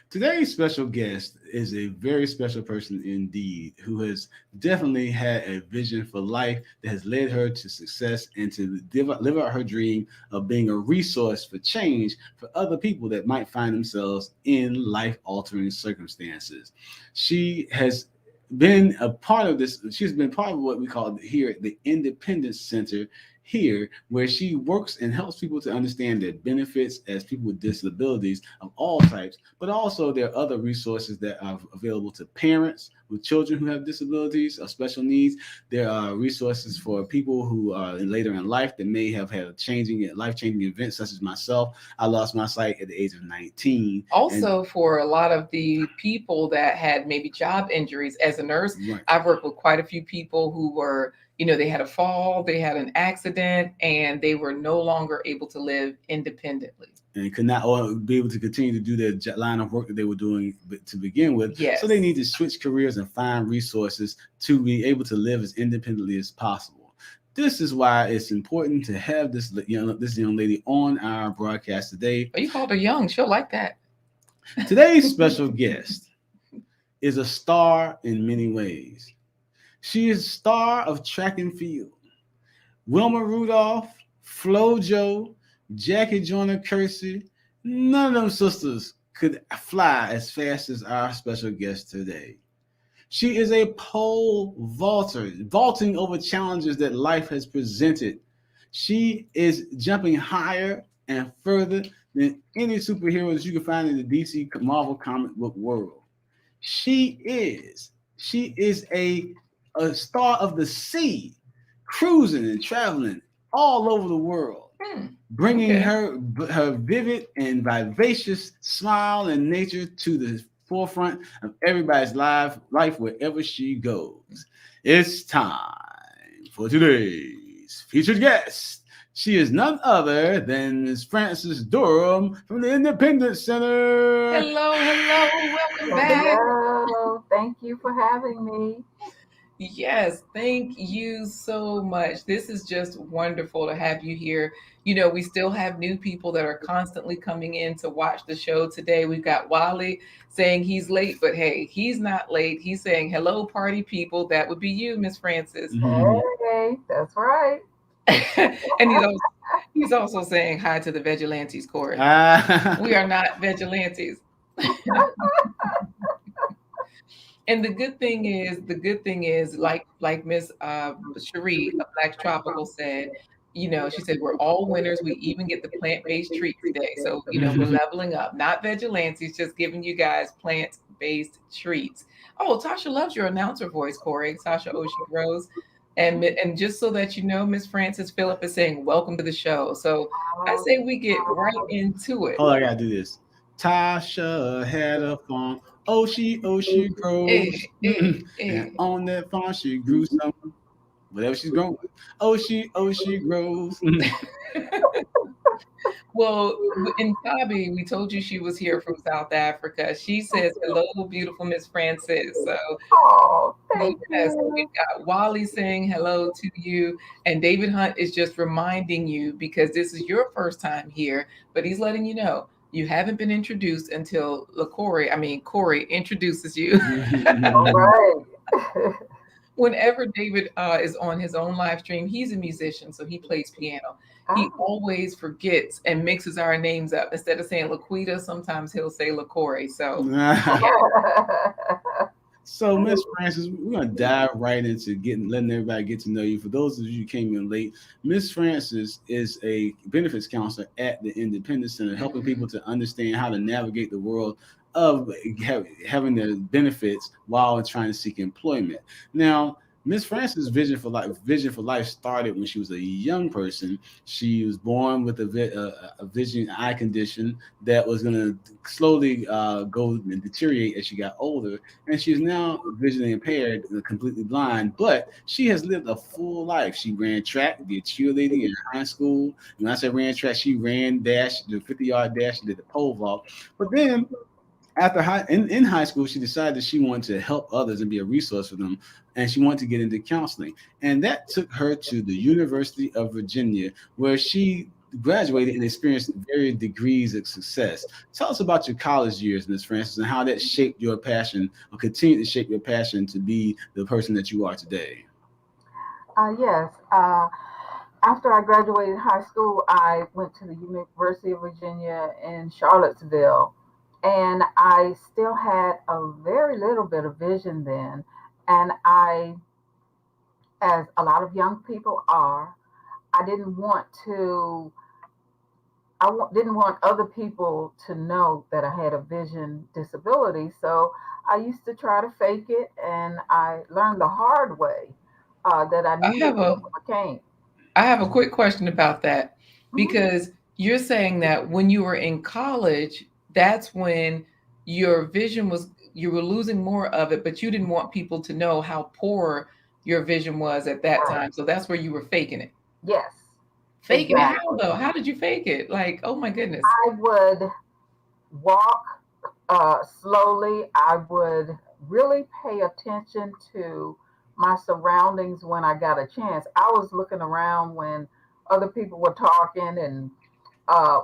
Today's special guest is a very special person indeed, who has definitely had a vision for life that has led her to success and to live out her dream of being a resource for change for other people that might find themselves in life-altering circumstances. She has been a part of this. She's been part of what we call here at the Independence Center here, where she works and helps people to understand their benefits as people with disabilities of all types, but also there are other resources that are available to parents with children who have disabilities or special needs. There are resources for people who are later in life that may have had a life-changing event, such as myself. I lost my sight at the age of 19. Also, for a lot of the people that had maybe job injuries as a nurse, right. I've worked with quite a few people who were, they had a fall, they had an accident, and they were no longer able to live independently. And could not be able to continue to do their line of work that they were doing to begin with. Yes. So they need to switch careers and find resources to be able to live as independently as possible. This is why it's important to have this young lady on our broadcast today. Oh, you called her young. She'll like that. Today's special guest is a star in many ways. She is star of track and field. Wilma Rudolph, FloJo, Jackie Joyner Kersey, none of them sisters could fly as fast as our special guest today. She is a pole vaulter, vaulting over challenges that life has presented. She is jumping higher and further than any superheroes you can find in the DC Marvel comic book world. She is a star of the sea, cruising and traveling all over the world, bringing her vivid and vivacious smile and nature to the forefront of everybody's life wherever she goes. It's time for today's featured guest. She is none other than Ms. Frances Durham from the Independence Center. Hello, welcome back. Hello, thank you for having me. Yes, thank you so much. This is just wonderful to have you here. We still have new people that are constantly coming in to watch the show today. We've got Wally saying he's late, but hey, he's not late. He's saying, hello, party people. That would be you, Miss Frances. Hey, that's right. And he's also saying hi to the vigilantes, Corey. We are not vigilantes. And the good thing is, like Miss Cherie of Black Tropical said, she said, we're all winners. We even get the plant-based treat today. So, we're leveling up, not vigilantes, just giving you guys plant-based treats. Oh, Tasha loves your announcer voice, Corey. Tasha Oshie Rose. And just so that you know, Miss Frances Phillip is saying, welcome to the show. So I say we get right into it. Oh, I got to do this. Tasha had a farm. Oshie grows. And on that farm, she grew some. Whatever she's growing. Oshie grows. Well, in Tabi, we told you she was here from South Africa. She says, hello, beautiful Miss Frances. So, thank you. We've got Wally saying hello to you. And David Hunt is just reminding you, because this is your first time here, but he's letting you know, you haven't been introduced until Corey introduces you. All right. whenever David is on his own live stream, he's a musician, so he plays piano. He Oh. always forgets and mixes our names up. Instead of saying Laquita, sometimes he'll say LaCory. So, yeah. So, Miss Francis, we're gonna dive right into letting everybody get to know you. For those of you who came in late, Miss Francis is a benefits counselor at the Independence Center, helping people to understand how to navigate the world of having their benefits while trying to seek employment. Now, Miss Francis' vision for life started when she was a young person. She was born with a vision eye condition that was going to slowly go and deteriorate as she got older, and she's now visually impaired, completely blind. But she has lived a full life. She ran track, did cheerleading in high school. When I say ran track, she ran dash, the 50-yard dash, she did the pole vault. But then after in high school, she decided that she wanted to help others and be a resource for them, and she wanted to get into counseling. And that took her to the University of Virginia, where she graduated and experienced various degrees of success. Tell us about your college years, Miss Francis, and how that shaped your passion or continued to shape your passion to be the person that you are today. Yes. After I graduated high school, I went to the University of Virginia in Charlottesville, and I still had a very little bit of vision then. And as a lot of young people are, I didn't want to. Didn't want other people to know that I had a vision disability, so I used to try to fake it, and I learned the hard way that I I needed have a a cane. I have a quick question about that Mhm. because you're saying that when you were in college, that's when your vision was, you were losing more of it, but you didn't want people to know how poor your vision was at that Right. time. So that's where you were faking it. Yes, Faking it how exactly. though? How did you fake it? Like, oh my goodness. I would walk slowly. I would really pay attention to my surroundings when I got a chance. I was looking around when other people were talking and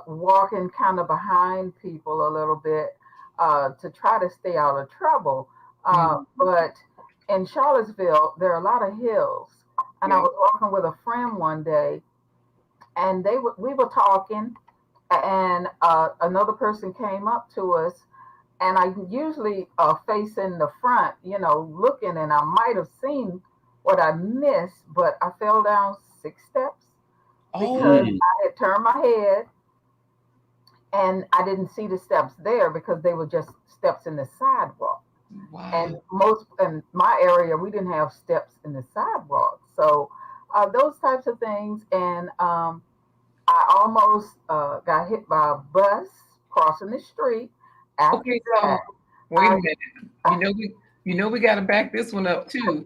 walking kind of behind people a little bit to try to stay out of trouble. Mm, But in Charlottesville, there are a lot of hills. And I yeah. was walking with a friend one day, and we were talking, and another person came up to us, and I usually facing the front, looking, and I might have seen what I missed, but I fell down 6 steps because Oh, Mm. I had turned my head and I didn't see the steps there because they were just steps in the sidewalk. And wow. most in my area, we didn't have steps in the sidewalk. So those types of things, and I almost got hit by a bus crossing the street. After Okay, that, so wait a I minute. You know we got to back this one up too,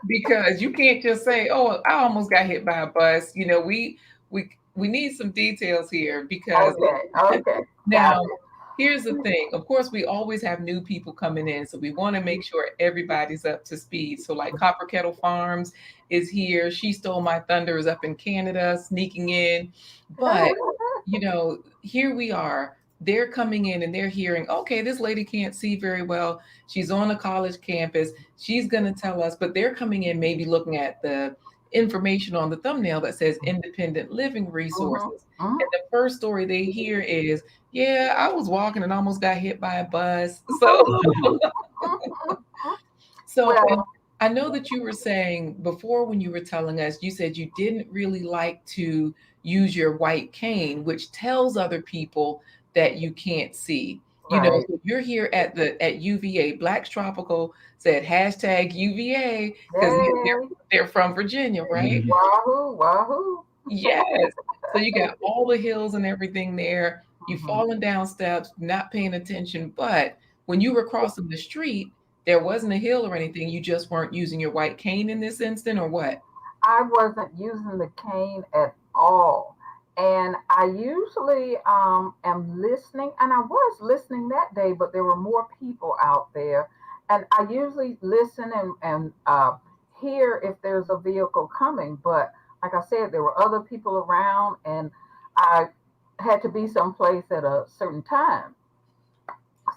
because you can't just say, "Oh, I almost got hit by a bus." We need some details here because okay, okay, got now it. here's the thing. Of course, we always have new people coming in, so we want to make sure everybody's up to speed. So, like Copper Kettle Farms is here. She Stole My Thunder is up in Canada, sneaking in, but here we are. They're coming in and they're hearing, okay, this lady can't see very well. She's on a college campus. She's going to tell us, but they're coming in maybe looking at the information on the thumbnail that says independent living Mhm, resources. And mhm. the first story they hear is, yeah, I was walking and almost got hit by a bus. So, and Well, I know that you were saying before when you were telling us, you said you didn't really like to use your white cane, which tells other people that you can't see. right. So you're here at UVA. Blacks Tropical said hashtag UVA because Yay. they're from Virginia, right? Wahoo, wahoo. Yes. So you got all the hills and everything there. You Mhm. falling down steps, not paying attention. But when you were crossing the street, there wasn't a hill or anything. You just weren't using your white cane in this instant, or what? I wasn't using the cane at all. And I usually am listening, and I was listening that day, but there were more people out there. And I usually listen and hear if there's a vehicle coming. But like I said, there were other people around, and I had to be someplace at a certain time.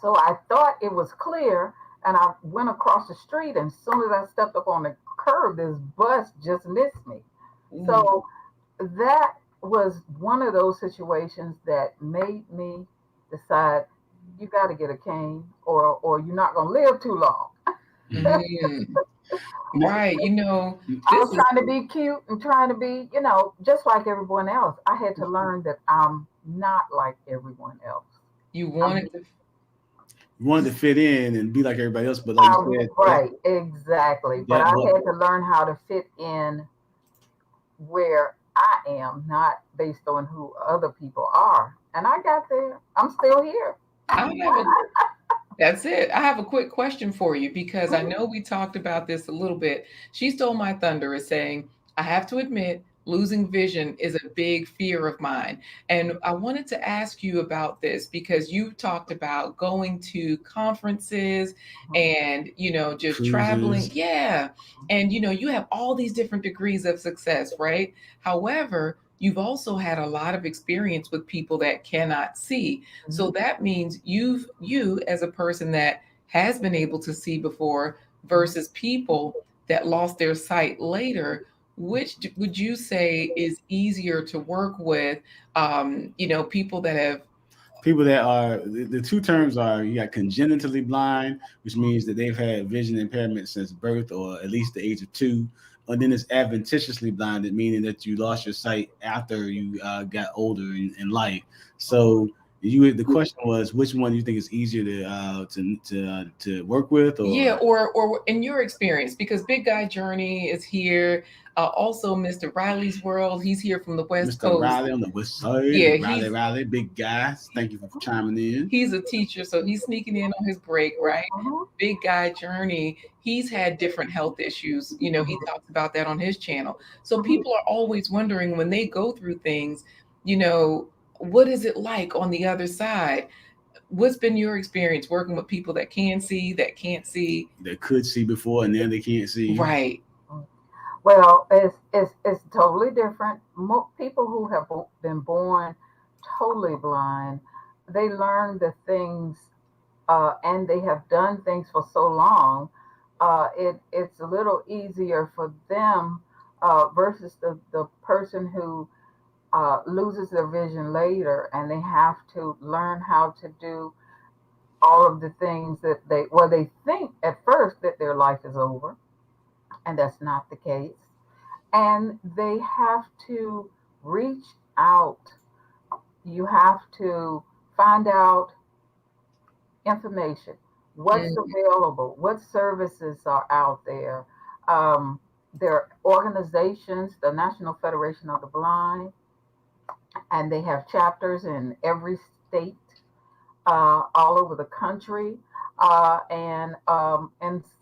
So I thought it was clear, and I went across the street, and as soon as I stepped up on the curb, this bus just missed me. So that was one of those situations that made me decide you got to get a cane, or you're not going to live too long. Mm. Right. I This was is trying to be cute and trying to be, just like everyone else. I had to learn that I'm not like everyone else. you I'm, wanted to. You wanted to fit in and be like everybody else, but like you said, right, exactly. But that I but had to learn how to fit in where I am, not based on who other people are. And I got there. I'm still here. I have a That's it. I have a quick question for you because I Mhm. know we talked about this a little bit. She Stole My Thunder is saying, I have to admit, losing vision is a big fear of mine. And I wanted to ask you about this because you talked about going to conferences and, just traveling. cruises. Yeah. And, you have all these different degrees of success, right? However, you've also had a lot of experience with people that cannot see. So Mhm. that means you as a person that has been able to see before Mhm. versus people that lost their sight later, which would you say is easier to work with? People that have. People that are the two terms are you got congenitally blind, which means that they've had vision impairment since birth or at least the age of 2. And then it's adventitiously blinded, meaning that you lost your sight after you got older in life. So the question was, which one do you think is easier to work with, Yeah, or or in your experience, because Big Guy Journey is here. Also, Mr. Riley's World, he's here from the West Mr. Coast. Riley on the west side, Yeah, Riley, big guys. Thank you for chiming in. he's a teacher, so he's sneaking in on his break, right? Mhm. Big Guy Journey, he's had different health issues. He talks about that on his channel. So Mhm. people are always wondering when they go through things, you know, what is it like on the other side? What's been your experience working with people that can see, that can't see? That could see before and then they can't see. Right. Well, it's totally different. People who have been born totally blind, they learn the things, and they have done things for so long. It's a little easier for them versus the person who loses their vision later, and they have to learn how to do all of the things that they think at first that their life is over, and that's not the case. And they have to reach out. You have to find out information, what's Mm, available, what services are out there. Um, there are organizations, the National Federation of the Blind, and they have chapters in every state, all over the country, and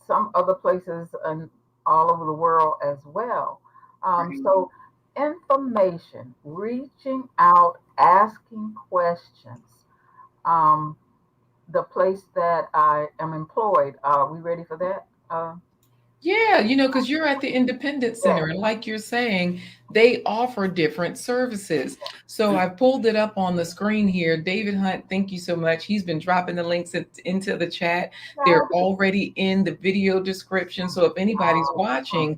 some other places and all over the world as well. right. So information, reaching out, asking questions. Um, the place that I am employed. Are we ready for that? Yeah, because you're at the Independence Yeah. Center, and like you're saying, they offer different services. So I pulled it up on the screen here. David Hunt, thank you so much. He's been dropping the links into the chat. They're already in the video description. So if anybody's watching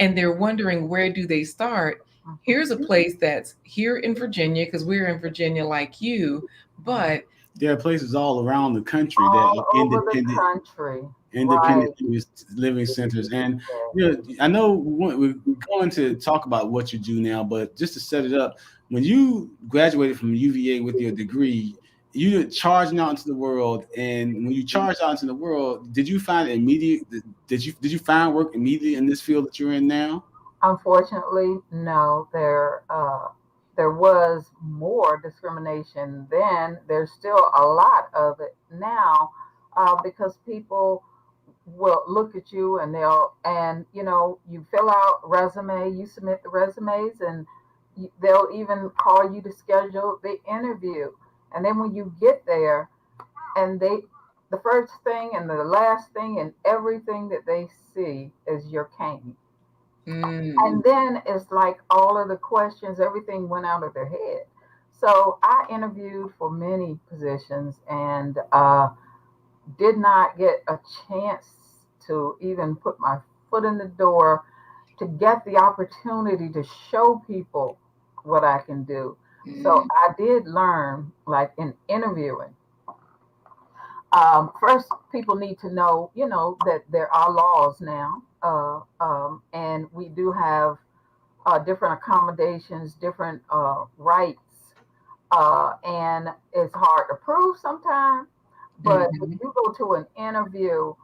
and they're wondering where do they start, here's a place that's here in Virginia, because we're in Virginia like you, but There are places all around the country that are All over the country. independent Right. living centers. And I know we're going to talk about what you do now, but just to set it up, when you graduated from UVA with your degree, you charging out into the world, and when you charged out into the world, did you find immediate? Did you find work immediately in this field that you're in now? Unfortunately, no. There was more discrimination then. There's still a lot of it now, because people will look at you, and you fill out resume, you submit the resumes, and they'll even call you to schedule the interview. And then when you get there, and the first thing and the last thing and everything that they see is your cane. mm, And then it's like all of the questions, everything went out of their head. So I interviewed for many positions, and did not get a chance to even put my foot in the door to get the opportunity to show people what I can do. So Mm, I did learn, like in interviewing. First, people need to know, that there are laws now, and we do have different accommodations, different rights, and it's hard to prove sometimes. But if mhm. you go to an interview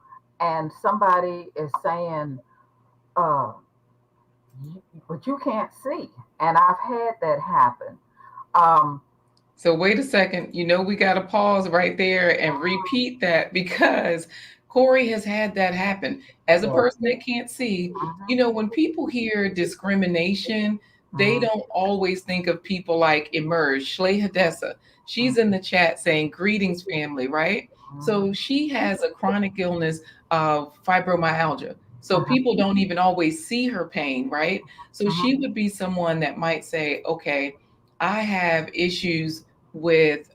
and somebody is saying, uh, but you can't see, and I've had that happen. Um, So wait a second. We got to pause right there and repeat that because Corey has had that happen. As a yeah, person that can't see, mhm, when people hear discrimination, they mhm, don't always think of people like Emerge, Shley Hadessa. She's in the chat saying, "Greetings, family," right? mhm, So she has a chronic illness of fibromyalgia. So mhm, people don't even always see her pain, right? So mhm, she would be someone that might say, okay, I have issues with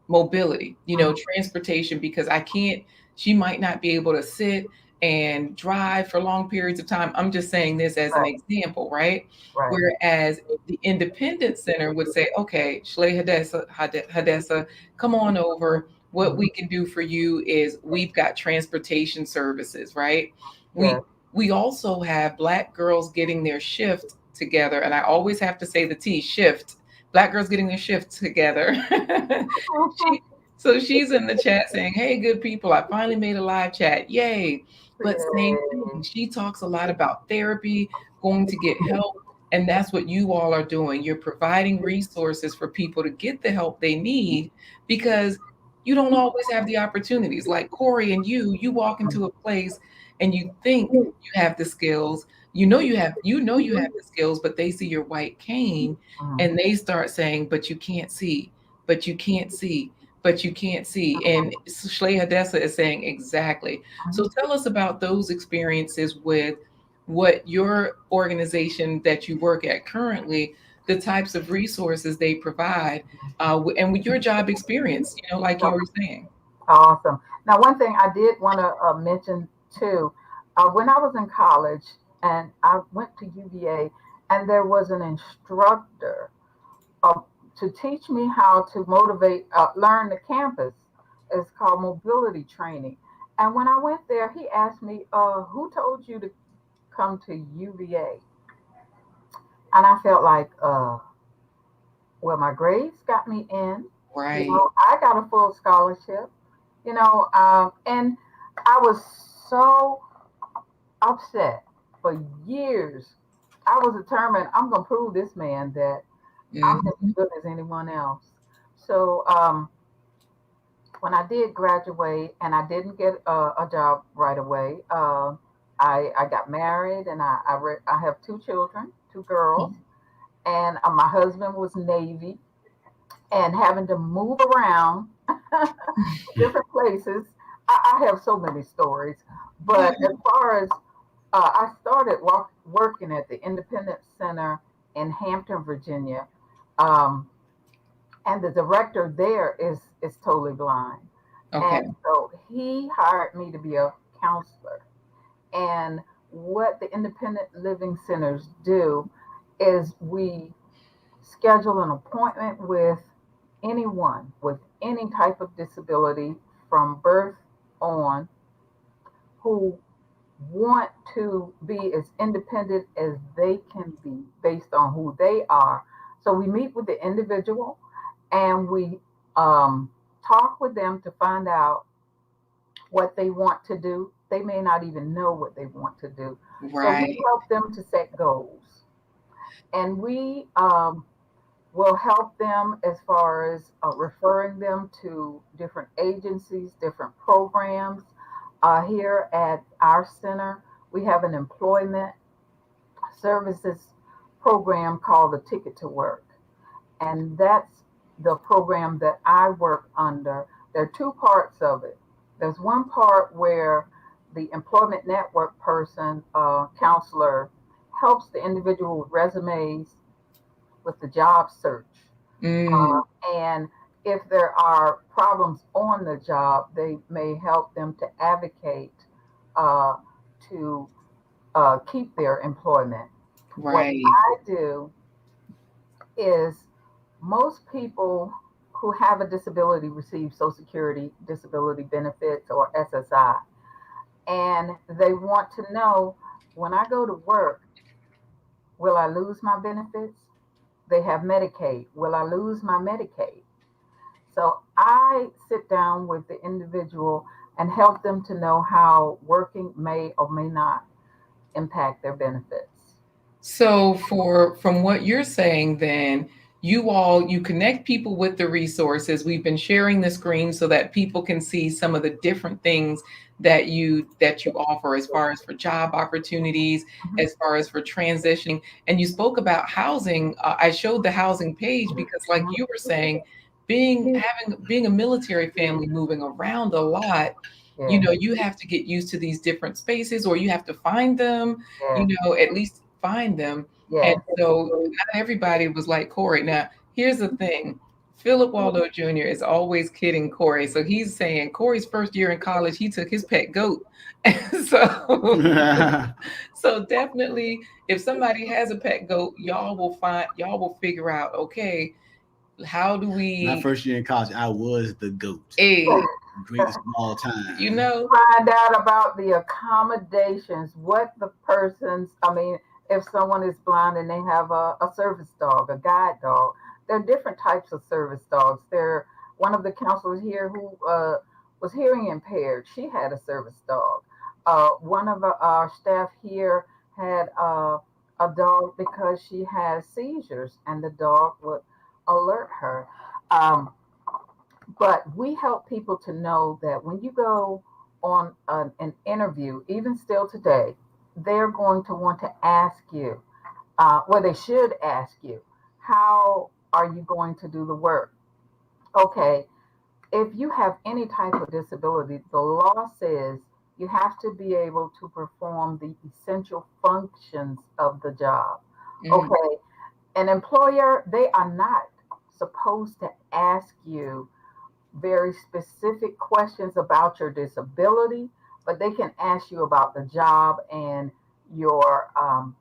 mobility, mhm. transportation, because I can't, she might not be able to sit and drive for long periods of time. I'm just saying this as an Right, example, right? right. Whereas the Independence Center would say, okay, Shley Hadessa, come on over. What Mhm, we can do for you is we've got transportation services, right? yes. We also have Black girls getting their shift together, and I always have to say the T, shift. Black girls getting their shift together. she, so she's in the chat saying, "Hey, good people, I finally made a live chat. Yay." But same thing, she talks a lot about therapy, going to get help, and that's what you all are doing. You're providing resources for people to get the help they need because you don't always have the opportunities. Like Corey and you walk into a place and you think you have the skills. You know you have the skills, but they see your white cane Mhm, and they start saying, but you can't see, but you can't see, but you can't see. And Shley Hadessa is saying exactly. So mhm. tell us about those experiences with what your organization that you work at currently, the types of resources they provide, and with your job experience, like you So were saying. awesome. Now, one thing I did want to mention too, when I was in college and I went to UVA, and there was an instructor uh, to teach me how to learn the campus. It's called mobility training. And when I went there, he asked me, "Who told you to come to UVA?" And I felt like, well, my grades got me in. Right. I got a full scholarship. And I was so upset for years. I was determined I'm going to prove this man that I'm just as Mhm. good as anyone else. So when I did graduate and I didn't get a job right away, I got married and I have two children, two girls, and my husband was Navy and having to move around different places. I have so many stories, but as far as I started working at the Independence Center in Hampton, Virginia, um, and the director there is totally blind, and Okay. so he hired me to be a counselor. And what the independent living centers do is we schedule an appointment with anyone with any type of disability from birth on who want to be as independent as they can be based on who they are. So we meet with the individual and we talk with them to find out what they want to do. They may not even know what they want to do. So we Right. help them to set goals. And we will help them as far as referring them to different agencies, different programs. Here at our center, we have an employment services program called the Ticket to Work. And that's the program that I work under. There are two parts of it. There's one part where the employment network person, counselor, helps the individual with resumes, with the job search, Mm, and if there are problems on the job, they may help them to advocate uh, to keep their employment. What Right. I do is most people who have a disability receive Social Security disability benefits or SSI. And they want to know, when I go to work, will I lose my benefits? They have Medicaid. Will I lose my Medicaid? So I sit down with the individual and help them to know how working may or may not impact their benefits. So from what you're saying then, you connect people with the resources. We've been sharing the screen so that people can see some of the different things that you offer as far as for job opportunities, Mhm. as far as for transitioning. And you spoke about housing. I showed the housing page because like you were saying, being a military family moving around a lot, Yeah, you have to get used to these different spaces or you have to find them, yeah, at least find them. And yes. so not everybody was like Corey. Now, here's the thing. Philip Waldo Jr. is always kidding Corey. So he's saying Corey's first year in college, he took his pet goat. And so so definitely if somebody has a pet goat, y'all will figure out, okay, how do My we first year in college, I was the goat, a greatest of all you time. know Find out about the accommodations, what the person's, I mean, if someone is blind and they have a service dog, a guide dog, there are different types of service dogs. There, one of the counselors here who was hearing impaired, she had a service dog. One of our staff here had a dog because she has seizures and the dog would alert her. Um, but we help people to know that when you go on an interview, even still today, they're going to want to ask you, well, they should ask you, how are you going to do the work? Okay, if you have any type of disability, the law says you have to be able to perform the essential functions of the job. mm, Okay, an employer, they are not supposed to ask you very specific questions about your disability, but they can ask you about the job and your um,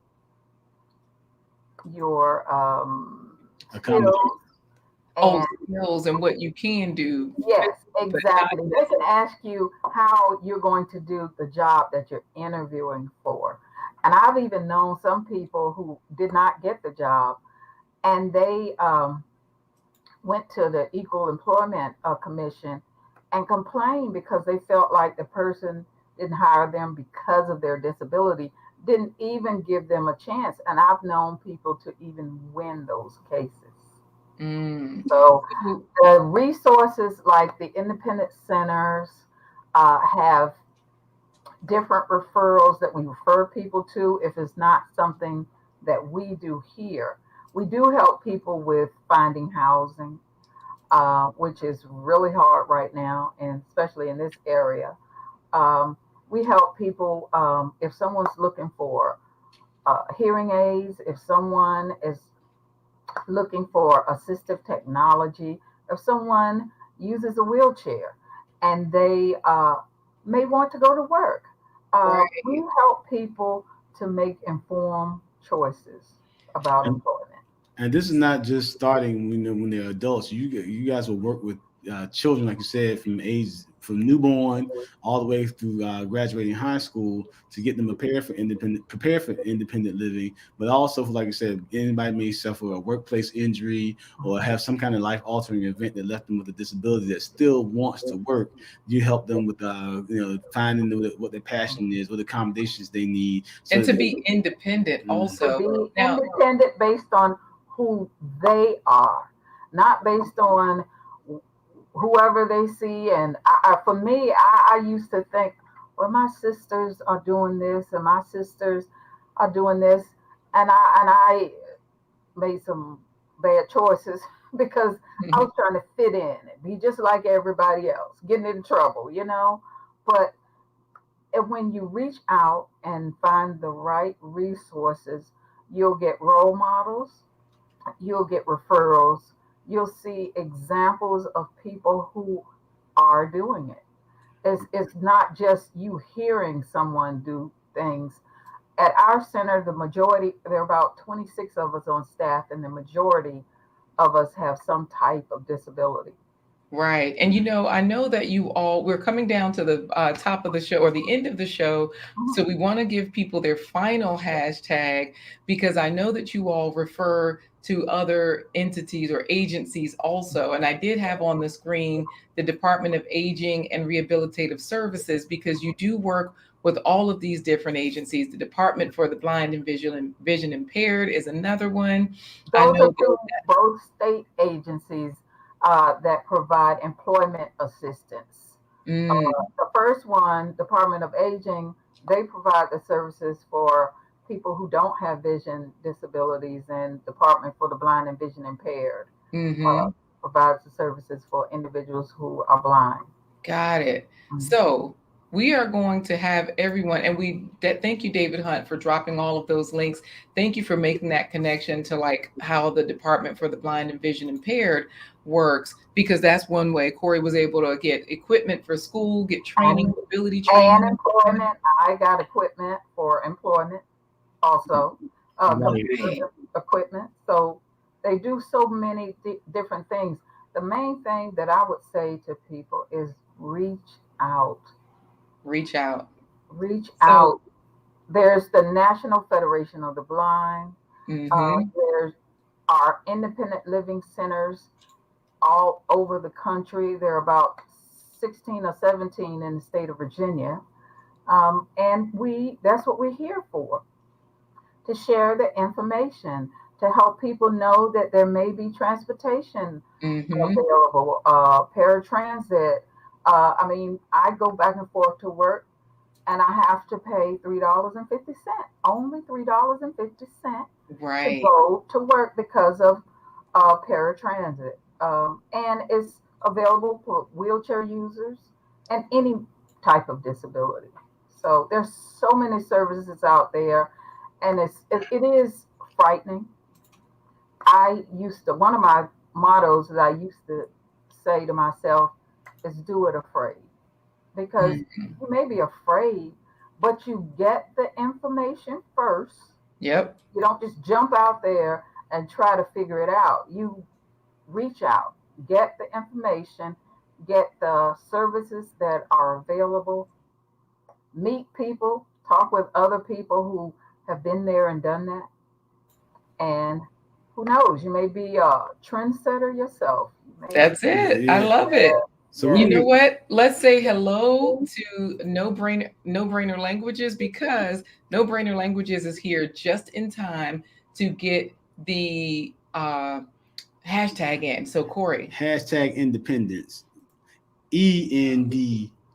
your Accommodate. skills. oh, And skills and what you can do, yes, but not exactly. They can ask you how you're going to do the job that you're interviewing for. And I've even known some people who did not get the job, and they went to the Equal Employment Commission and complained because they felt like the person didn't hire them because of their disability, didn't even give them a chance. And I've known people to even win those cases. mm. So So, the resources like the independent centers have different referrals that we refer people to if it's not something that we do here. We do help people with finding housing, which is really hard right now, and especially in this area. Um, we help people if someone's looking for hearing aids, if someone is looking for assistive technology, if someone uses a wheelchair and they may want to go to work. We right. help people to make informed choices about And employment. and this is not just starting when they're adults. You guys will work with children, like you said, from newborn all the way through graduating high school to get them prepared for independent living, but also for, like you said, anybody may suffer a workplace injury or have some kind of life altering event that left them with a disability that still wants to work. You help them with finding what their passion is, what accommodations they need, And so to that be independent To also. be Now, independent based on who they are, not based on whoever they see. And for me, I used to think, well, my sisters are doing this, and my sisters are doing this, and I made some bad choices because I was trying to fit in and be just like everybody else, getting in trouble. But when you reach out and find the right resources, you'll get role models, you'll get referrals, you'll see examples of people who are doing it. It's not just you hearing someone do things. At our center, the majority, there are about 26 of us on staff, and the majority of us have some type of disability. Right. And I know that we're coming down to the top of the show or the end of the show. So we want to give people their final hashtag because I know that you all refer to other entities or agencies also. And I did have on the screen the Department of Aging and Rehabilitative Services because you do work with all of these different agencies. The Department for the Blind and Vision Impaired is another one. I Those know are two, both state agencies that provide employment assistance. mm, The first one, Department of Aging, they provide the services for people who don't have vision disabilities, and Department for the Blind and Vision Impaired uh, mhm. provides the services for individuals who are blind. Got it. Mhm. So we are going to have everyone, and thank you, David Hunt, for dropping all of those links. Thank you for making that connection to like how the Department for the Blind and Vision Impaired works, because that's one way Corey was able to get equipment for school, get training, And, mobility and training. employment, I got equipment for employment also, Right. Right. computer equipment. So they do so many different things. The main thing that I would say to people is reach out. Reach out. Reach So, out. There's the National Federation of the Blind. mhm, There's our independent living centers all over the country. There are about 16 or 17 in the state of Virginia. And that's what we're here for, to share the information, to help people know that there may be transportation mhm. available, paratransit. I mean, I go back and forth to work and I have to pay $3.50, only $3.50 to Right. go to work because of paratransit. And it's available for wheelchair users and any type of disability. So there's so many services out there, and it is frightening. One of my mottos that I used to say to myself is do it afraid, because Mhm. you may be afraid, but you get the information first. Yep. You don't just jump out there and try to figure it out. You reach out, get the information, get the services that are available, meet people, talk with other people who have been there and done that. And who knows, you may be a trendsetter yourself. You may, That's it. I Yeah. love it. So yeah, You we're know gonna what? Let's say hello to No Brainer Languages because No Brainer Languages is here just in time to get the hashtag in. So Corey, hashtag independence. ENDEPENDEPENDENCE.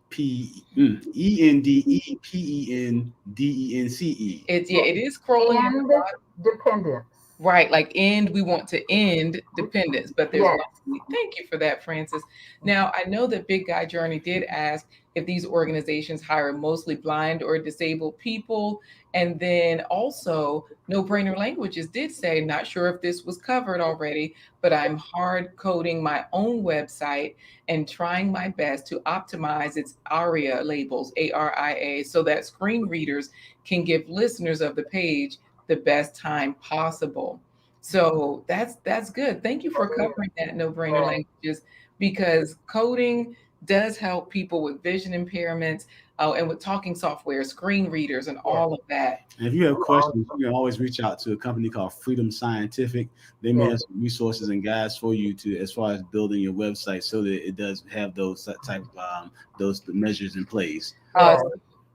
it is scrolling in the and dependence. right, like end, we want to end dependence, but there's Yes. no thank you for that, Francis. Now, I know that Big Guy Journey did ask if these organizations hire mostly blind or disabled people. And then also, No Brainer Languages did say, not sure if this was covered already, but I'm hard coding my own website and trying my best to optimize its ARIA labels, ARIA, so that screen readers can give listeners of the page the best time possible. So that's good. Thank you for covering that No Brainer Yes. Languages because coding does help people with vision impairments and with talking software, screen readers, and Yes. all of that. And if you have You questions, also, you can always reach out to a company called Freedom Scientific. They may yes. have some resources and guides for you to, as far as building your website, so that it does have those type of those measures in place. Uh, Yes.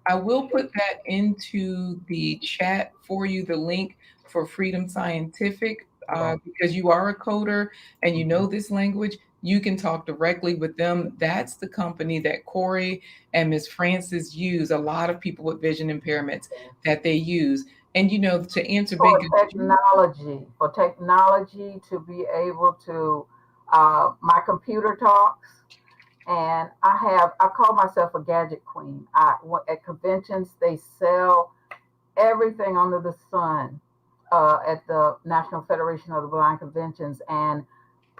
I will put that into the chat for you, the link for Freedom Scientific, Yes. because you are a coder and you know this language. You can talk directly with them. That's the company that Corey and Miss Francis use. A lot of people with vision impairments that they use. And to answer Big, For technology to be able to, my computer talks, and I call myself a gadget queen. At conventions, they sell everything under the sun at the National Federation of the Blind conventions, and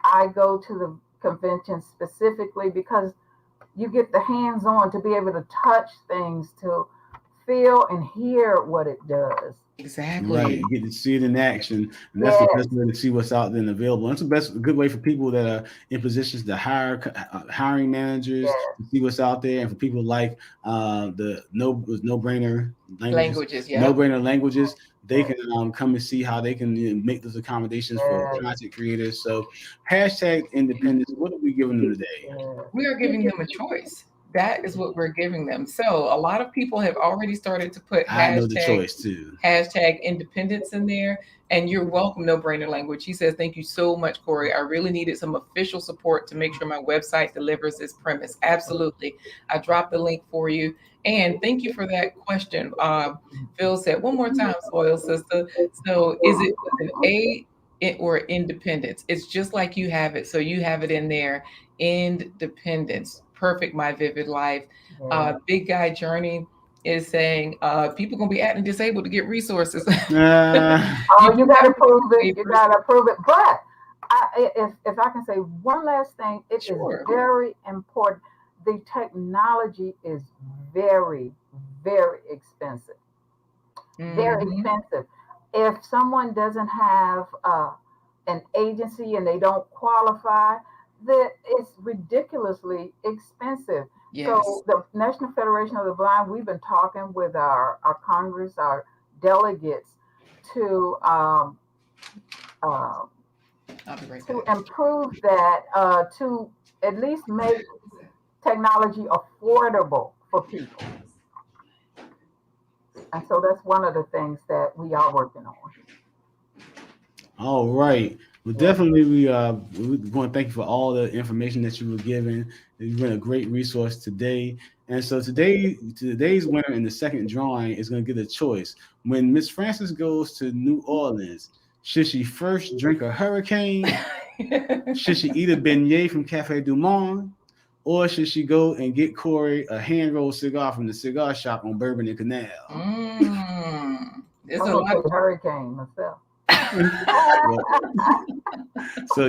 I go to the convention specifically because you get the hands on to be able to touch things, to feel and hear what it does. Exactly. Right, you get to see it in action, and that's the Yes, best way to see what's out there and available. And it's the best, good way for people that are in positions to hire hiring managers yes, to see what's out there, and for people like the no brainer languages, Languages, no yep. brainer languages, they yes, can come and see how they can make those accommodations for yes, content creators. So hashtag independence. What are we giving them today? We are giving them a choice. That is what we're giving them. So a lot of people have already started to put I know the choice too. hashtag independence in there. And you're welcome, no brainer language. He says, thank you so much, Corey. I really needed some official support to make sure my website delivers this premise. Absolutely. I dropped the link for you. And thank you for that question. Phil said, one more time, Soil Sister. So is it with an or independence? It's just like you have it. So you have it in there. Independence. Perfect, my vivid life. yes. Big Guy Journey is saying people gonna be acting disabled to get resources. Oh, you got to prove it. You Papers. got to prove it. But if I can say one last thing, it is Sure. very important. The technology is very, very expensive. Very Mhm. expensive. If someone doesn't have an agency and they don't qualify, that it's ridiculously expensive. Yes. So the National Federation of the Blind, we've been talking with our Congress, our delegates, to uh, I'll be right to back. improve that, to at least make technology affordable for people. And so that's one of the things that we are working on. All right. Well, Yeah. definitely, we want to thank you for all the information that you were given. You've been a great resource today. And so today's winner in the second drawing is going to get a choice. When Miss Francis goes to New Orleans, should she first drink a hurricane? Should she eat a beignet from Cafe Du Monde? Or should she go and get Corey a hand rolled cigar from the cigar shop on Bourbon and Canal? There's I'm a gonna lot. take hurricane myself. Well, so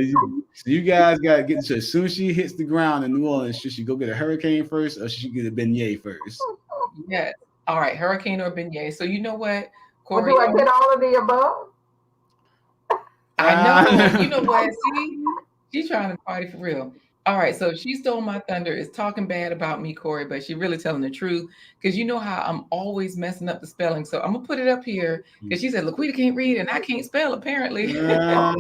you guys got to get to, as soon as she hits the ground in New Orleans, should she go get a hurricane first or should she get a beignet first? Yes. All right, hurricane or beignet. So you know what, Well, Corey? do I get all of the above? I know. You Uh, know what? See, she's trying to party for real. All right, so she stole my thunder, is talking bad about me, Corey, but she really telling the truth. Because you know how I'm always messing up the spelling. So I'm gonna put it up here because she said Laquita can't read and I can't spell, apparently. uh,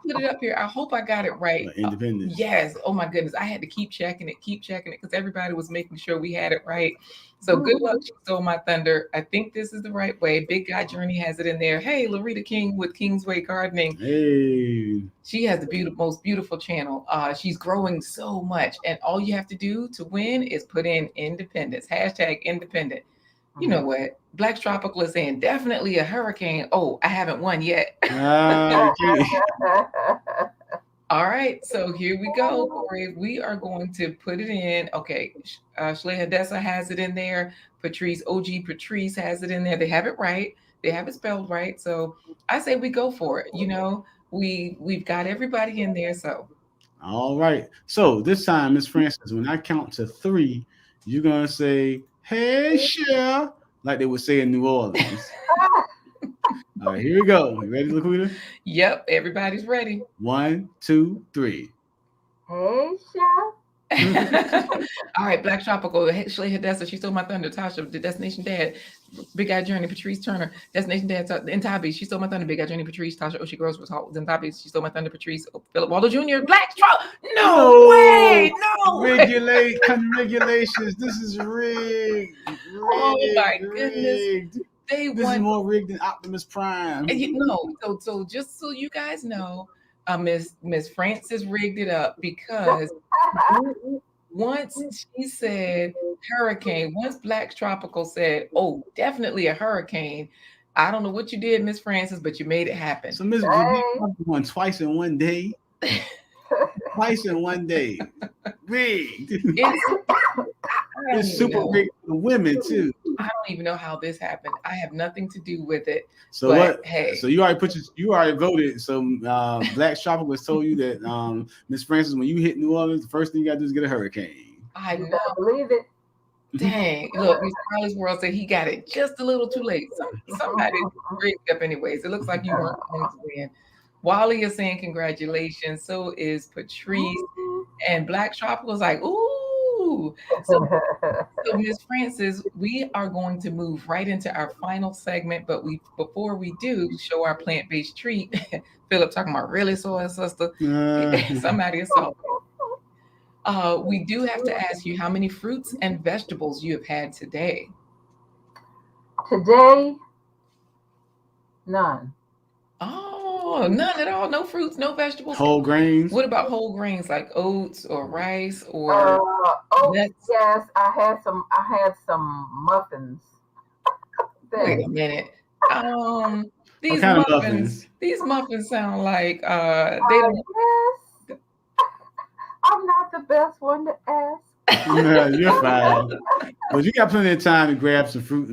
Put it up here. I hope I got it right. independence. Yes. Oh my goodness. I had to keep checking it because everybody was making sure we had it right. So good luck. She stole my thunder. I think this is the right way. Big Guy Journey has it in there. Hey, Larita King with Kingsway Gardening. Hey. She has the most beautiful channel. She's growing so much. And all you have to do to win is put in independence. Hashtag independent. You know what? Black's Tropical is saying definitely a hurricane. Oh, I haven't won yet. Okay. All right, so here we go, Corey. We are going to put it in. Okay, Shleha Dessa has it in there. Patrice, OG Patrice has it in there. They have it right. They have it spelled right. So I say we go for it. You know, we've got everybody in there. So All right. So this time, Miss Francis, when I count to 3, you're gonna say, "Hey, Cher," like they would say in New Orleans. All right, here we go. You ready, Laquita? yep, everybody's ready. 1, 2, 3. Hey, chef. All right, Black Tropical, Shleha Dessa, she stole my thunder. Tasha, the Destination Dad, Big Guy Journey, Patrice Turner, Destination Dad, Intabi, she stole my thunder. Big Guy Journey, Patrice, Tasha, Oshi Gross was Intabi, she stole my thunder. Patrice, Philip Waldo Jr., Black Tropical. No way, no way. Regulate regulations. This is rigged. Oh my goodness. Rigged. They This is won. more rigged than Optimus Prime. And so just so you guys know, Miss Francis rigged it up because once she said hurricane, once Black Tropical said, "Oh, definitely a hurricane," I don't know what you did, Miss Francis, but you made it happen. So Miss won twice in one day. Twice in one day. Rigged. It's It's super rigged for the women too. I don't even know how this happened. I have nothing to do with it. So but what? Hey, So you already voted. So Black Tropical told you that Miss Francis, when you hit New Orleans, the first thing you got to do is get a hurricane. I You know. better believe it. Dang. Look, Miss Carlos World said he got it just a little too late. Somebody rigged up anyways. It looks like you weren't going to win. Wally is saying congratulations. So is Patrice. And Black Tropical is like, ooh. So Miss Francis, we are going to move right into our final segment, but before we do show our plant-based treat, Philip talking about really soy sister. Somebody is salty. We do have to ask you how many fruits and vegetables you have had today. Today, none. Oh, none at all. No fruits, no vegetables. Whole grains. What about whole grains like oats or rice or Oats? Yes, I had some muffins. Wait a minute. These kind of muffins, muffins? these muffins sound like they don't. Yes. I'm not the best one to ask. You're fine. But you got plenty of time to grab some fruits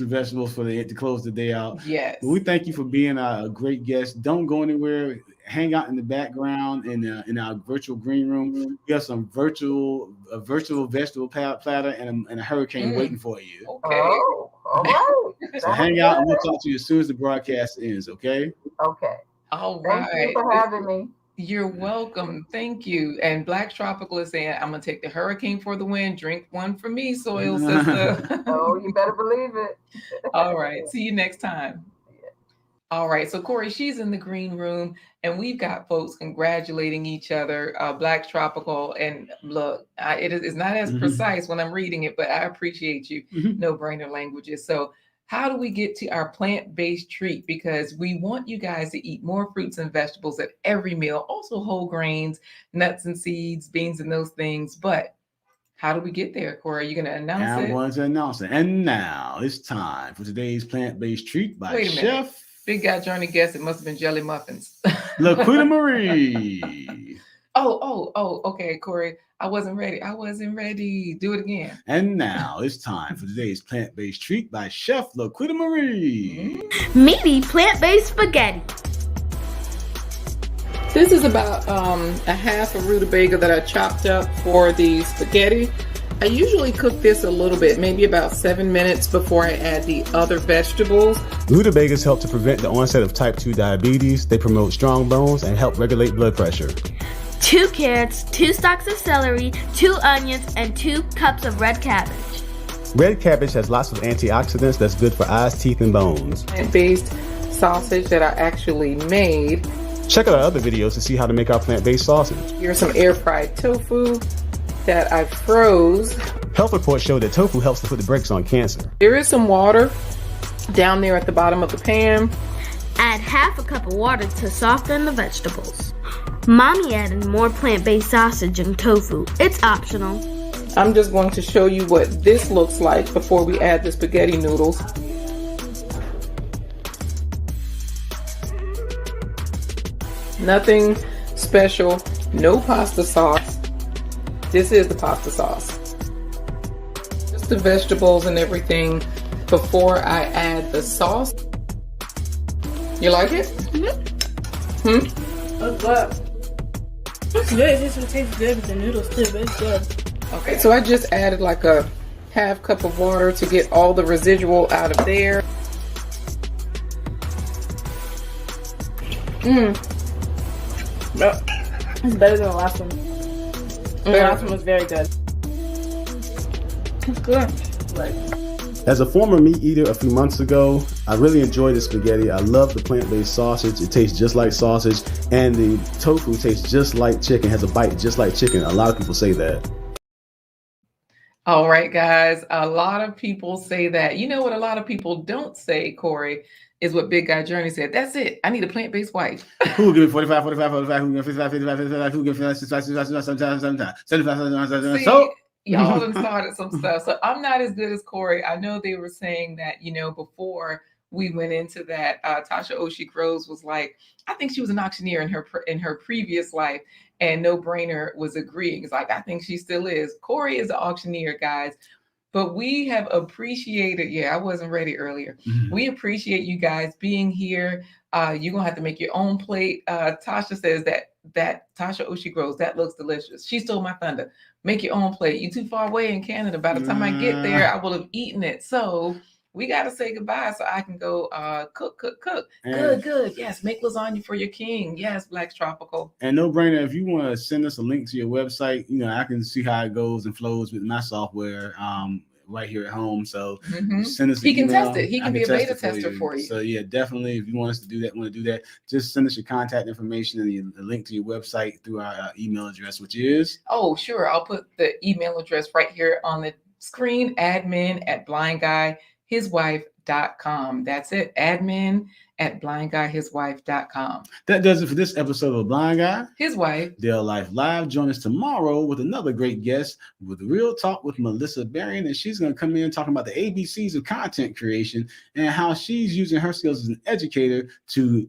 and vegetables to close the day out. Yes. But we thank you for being a great guest. Don't go anywhere. Hang out in the background in our virtual green room. We have some virtual vegetable platter and a hurricane waiting for you. Okay. Oh, all right. So hang out and we'll talk to you as soon as the broadcast ends. Okay. Okay. All right. Thank you for having me. You're welcome. Thank you. And Black Tropical is saying, I'm going to take the hurricane for the win. Drink one for me, soil sister. Oh, you better believe it. All right. See you next time. All right. So, Corey, she's in the green room, and we've got folks congratulating each other, Black Tropical. And look, it's not as precise when I'm reading it, but I appreciate you. No-brainer languages. So, how do we get to our plant-based treat? Because we want you guys to eat more fruits and vegetables at every meal, also whole grains, nuts and seeds, beans and those things. But how do we get there, Corey? Are you going to announce it? I'm going to announce it. And now it's time for today's plant-based treat by Chef. Big Guy Journey guessed it must have been jelly muffins. Laquita Marie. Oh, okay, Corey. I wasn't ready. Do it again. And now it's time for today's plant-based treat by Chef Laquita Marie. Meaty plant-based spaghetti. This is about a half a rutabaga that I chopped up for the spaghetti. I usually cook this a little bit, maybe about 7 minutes before I add the other vegetables. Rutabagas help to prevent the onset of type 2 diabetes. They promote strong bones and help regulate blood pressure. 2 carrots, 2 stalks of celery, 2 onions, and 2 cups of red cabbage. Red cabbage has lots of antioxidants that's good for eyes, teeth, and bones. Plant-based sausage that I actually made. Check out our other videos to see how to make our plant-based sausage. Here's some air-fried tofu that I froze. Health reports show that tofu helps to put the brakes on cancer. There is some water down there at the bottom of the pan. Add half a cup of water to soften the vegetables. Mommy added more plant-based sausage and tofu. It's optional. I'm just going to show you what this looks like before we add the spaghetti noodles. Nothing special, no pasta sauce. This is the pasta sauce. Just the vegetables and everything before I add the sauce. You like it? That's good. It's good. It just tastes good with the noodles too, but it's good. Okay, so I just added like a half cup of water to get all the residual out of there. It's better than the last one. The last one was very good. It's good. As a former meat eater a few months ago, I really enjoyed the spaghetti. I love the plant-based sausage. It tastes just like sausage, and the tofu tastes just like chicken, has a bite just like chicken. A lot of people say that. All right, guys. A lot of people say that. You know what a lot of people don't say, Corey, is what Big Guy Journey said. That's it. I need a plant-based wife. Who will give me 45, 45, 45, who will give me 55, 55, 55, who will give me 65, 65, sometimes, 75, See, y'all done started some stuff. So I'm not as good as Corey. I know they were saying that, before we went into that, Tasha Oshie Groves was like, I think she was an auctioneer in her previous life, and No Brainer was agreeing. It's like, I think she still is. Corey is an auctioneer, guys. But we have appreciated, I wasn't ready earlier. We appreciate you guys being here. You're gonna have to make your own plate. Tasha says that Tasha Oshi Grows, that looks delicious. She stole my thunder. Make your own plate. You too far away in Canada. By the time I get there, I will have eaten it. So we got to say goodbye so I can go cook. Good. Yes, make lasagna for your king. Yes, Black's Tropical. And no brainer, if you want to send us a link to your website, I can see how it goes and flows with my software right here at home. So send us an He can email. test it. He can be a beta tester for you. So yeah, definitely, if you want us to do that, just send us your contact information and the link to your website through our email address, which is... Oh, sure. I'll put the email address right here on the screen, admin@blindguyhiswife.com. That's it, admin@blindguyhiswife.com. That does it for this episode of Blind Guy, His Wife, Their Life Live. Join us tomorrow with another great guest with Real Talk with Melissa Berrien, and she's going to come in talking about the ABCs of content creation and how she's using her skills as an educator to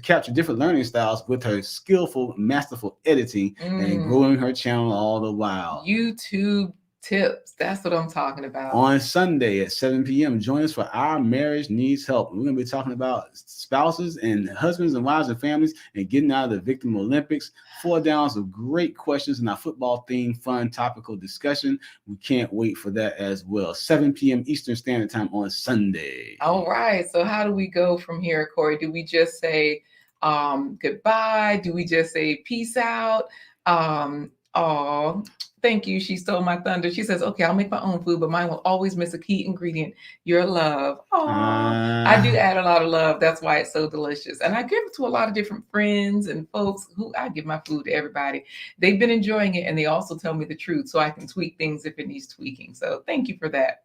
capture different learning styles with her skillful, masterful editing and growing her channel all the while. YouTube tips. That's what I'm talking about. On Sunday at 7 p.m., join us for Our Marriage Needs Help. We're going to be talking about spouses and husbands and wives and families and getting out of the victim Olympics. 4 downs of great questions in our football-themed, fun, topical discussion. We can't wait for that as well. 7 p.m. Eastern Standard Time on Sunday. All right. So how do we go from here, Corey? Do we just say goodbye? Do we just say peace out? Thank you. She stole my thunder. She says, okay, I'll make my own food, but mine will always miss a key ingredient, your love. I do add a lot of love. That's why it's so delicious. And I give it to a lot of different friends and folks who I give my food to everybody. They've been enjoying it, and they also tell me the truth so I can tweak things if it needs tweaking. So thank you for that.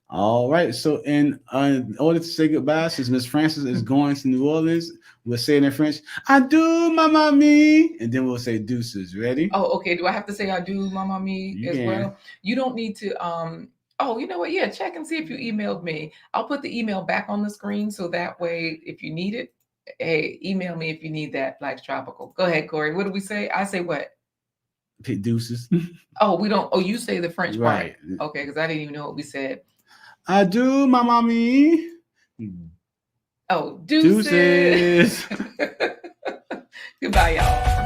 All right. So in order to say goodbye, since Miss Francis is going to New Orleans, we'll say it in French, adieu, mama mi, and then we'll say deuces. Ready? Oh, okay. Do I have to say adieu, mama mi as well? You don't need to. Oh, you know what? Yeah, check and see if you emailed me. I'll put the email back on the screen so that way, if you need it, hey, email me if you need that. Black's Tropical. Go ahead, Corey. What do we say? I say what? Deuces. Oh, we don't. Oh, you say the French right. part. Okay, because I didn't even know what we said. Adieu, mama mi. Oh, deuces. Goodbye, y'all.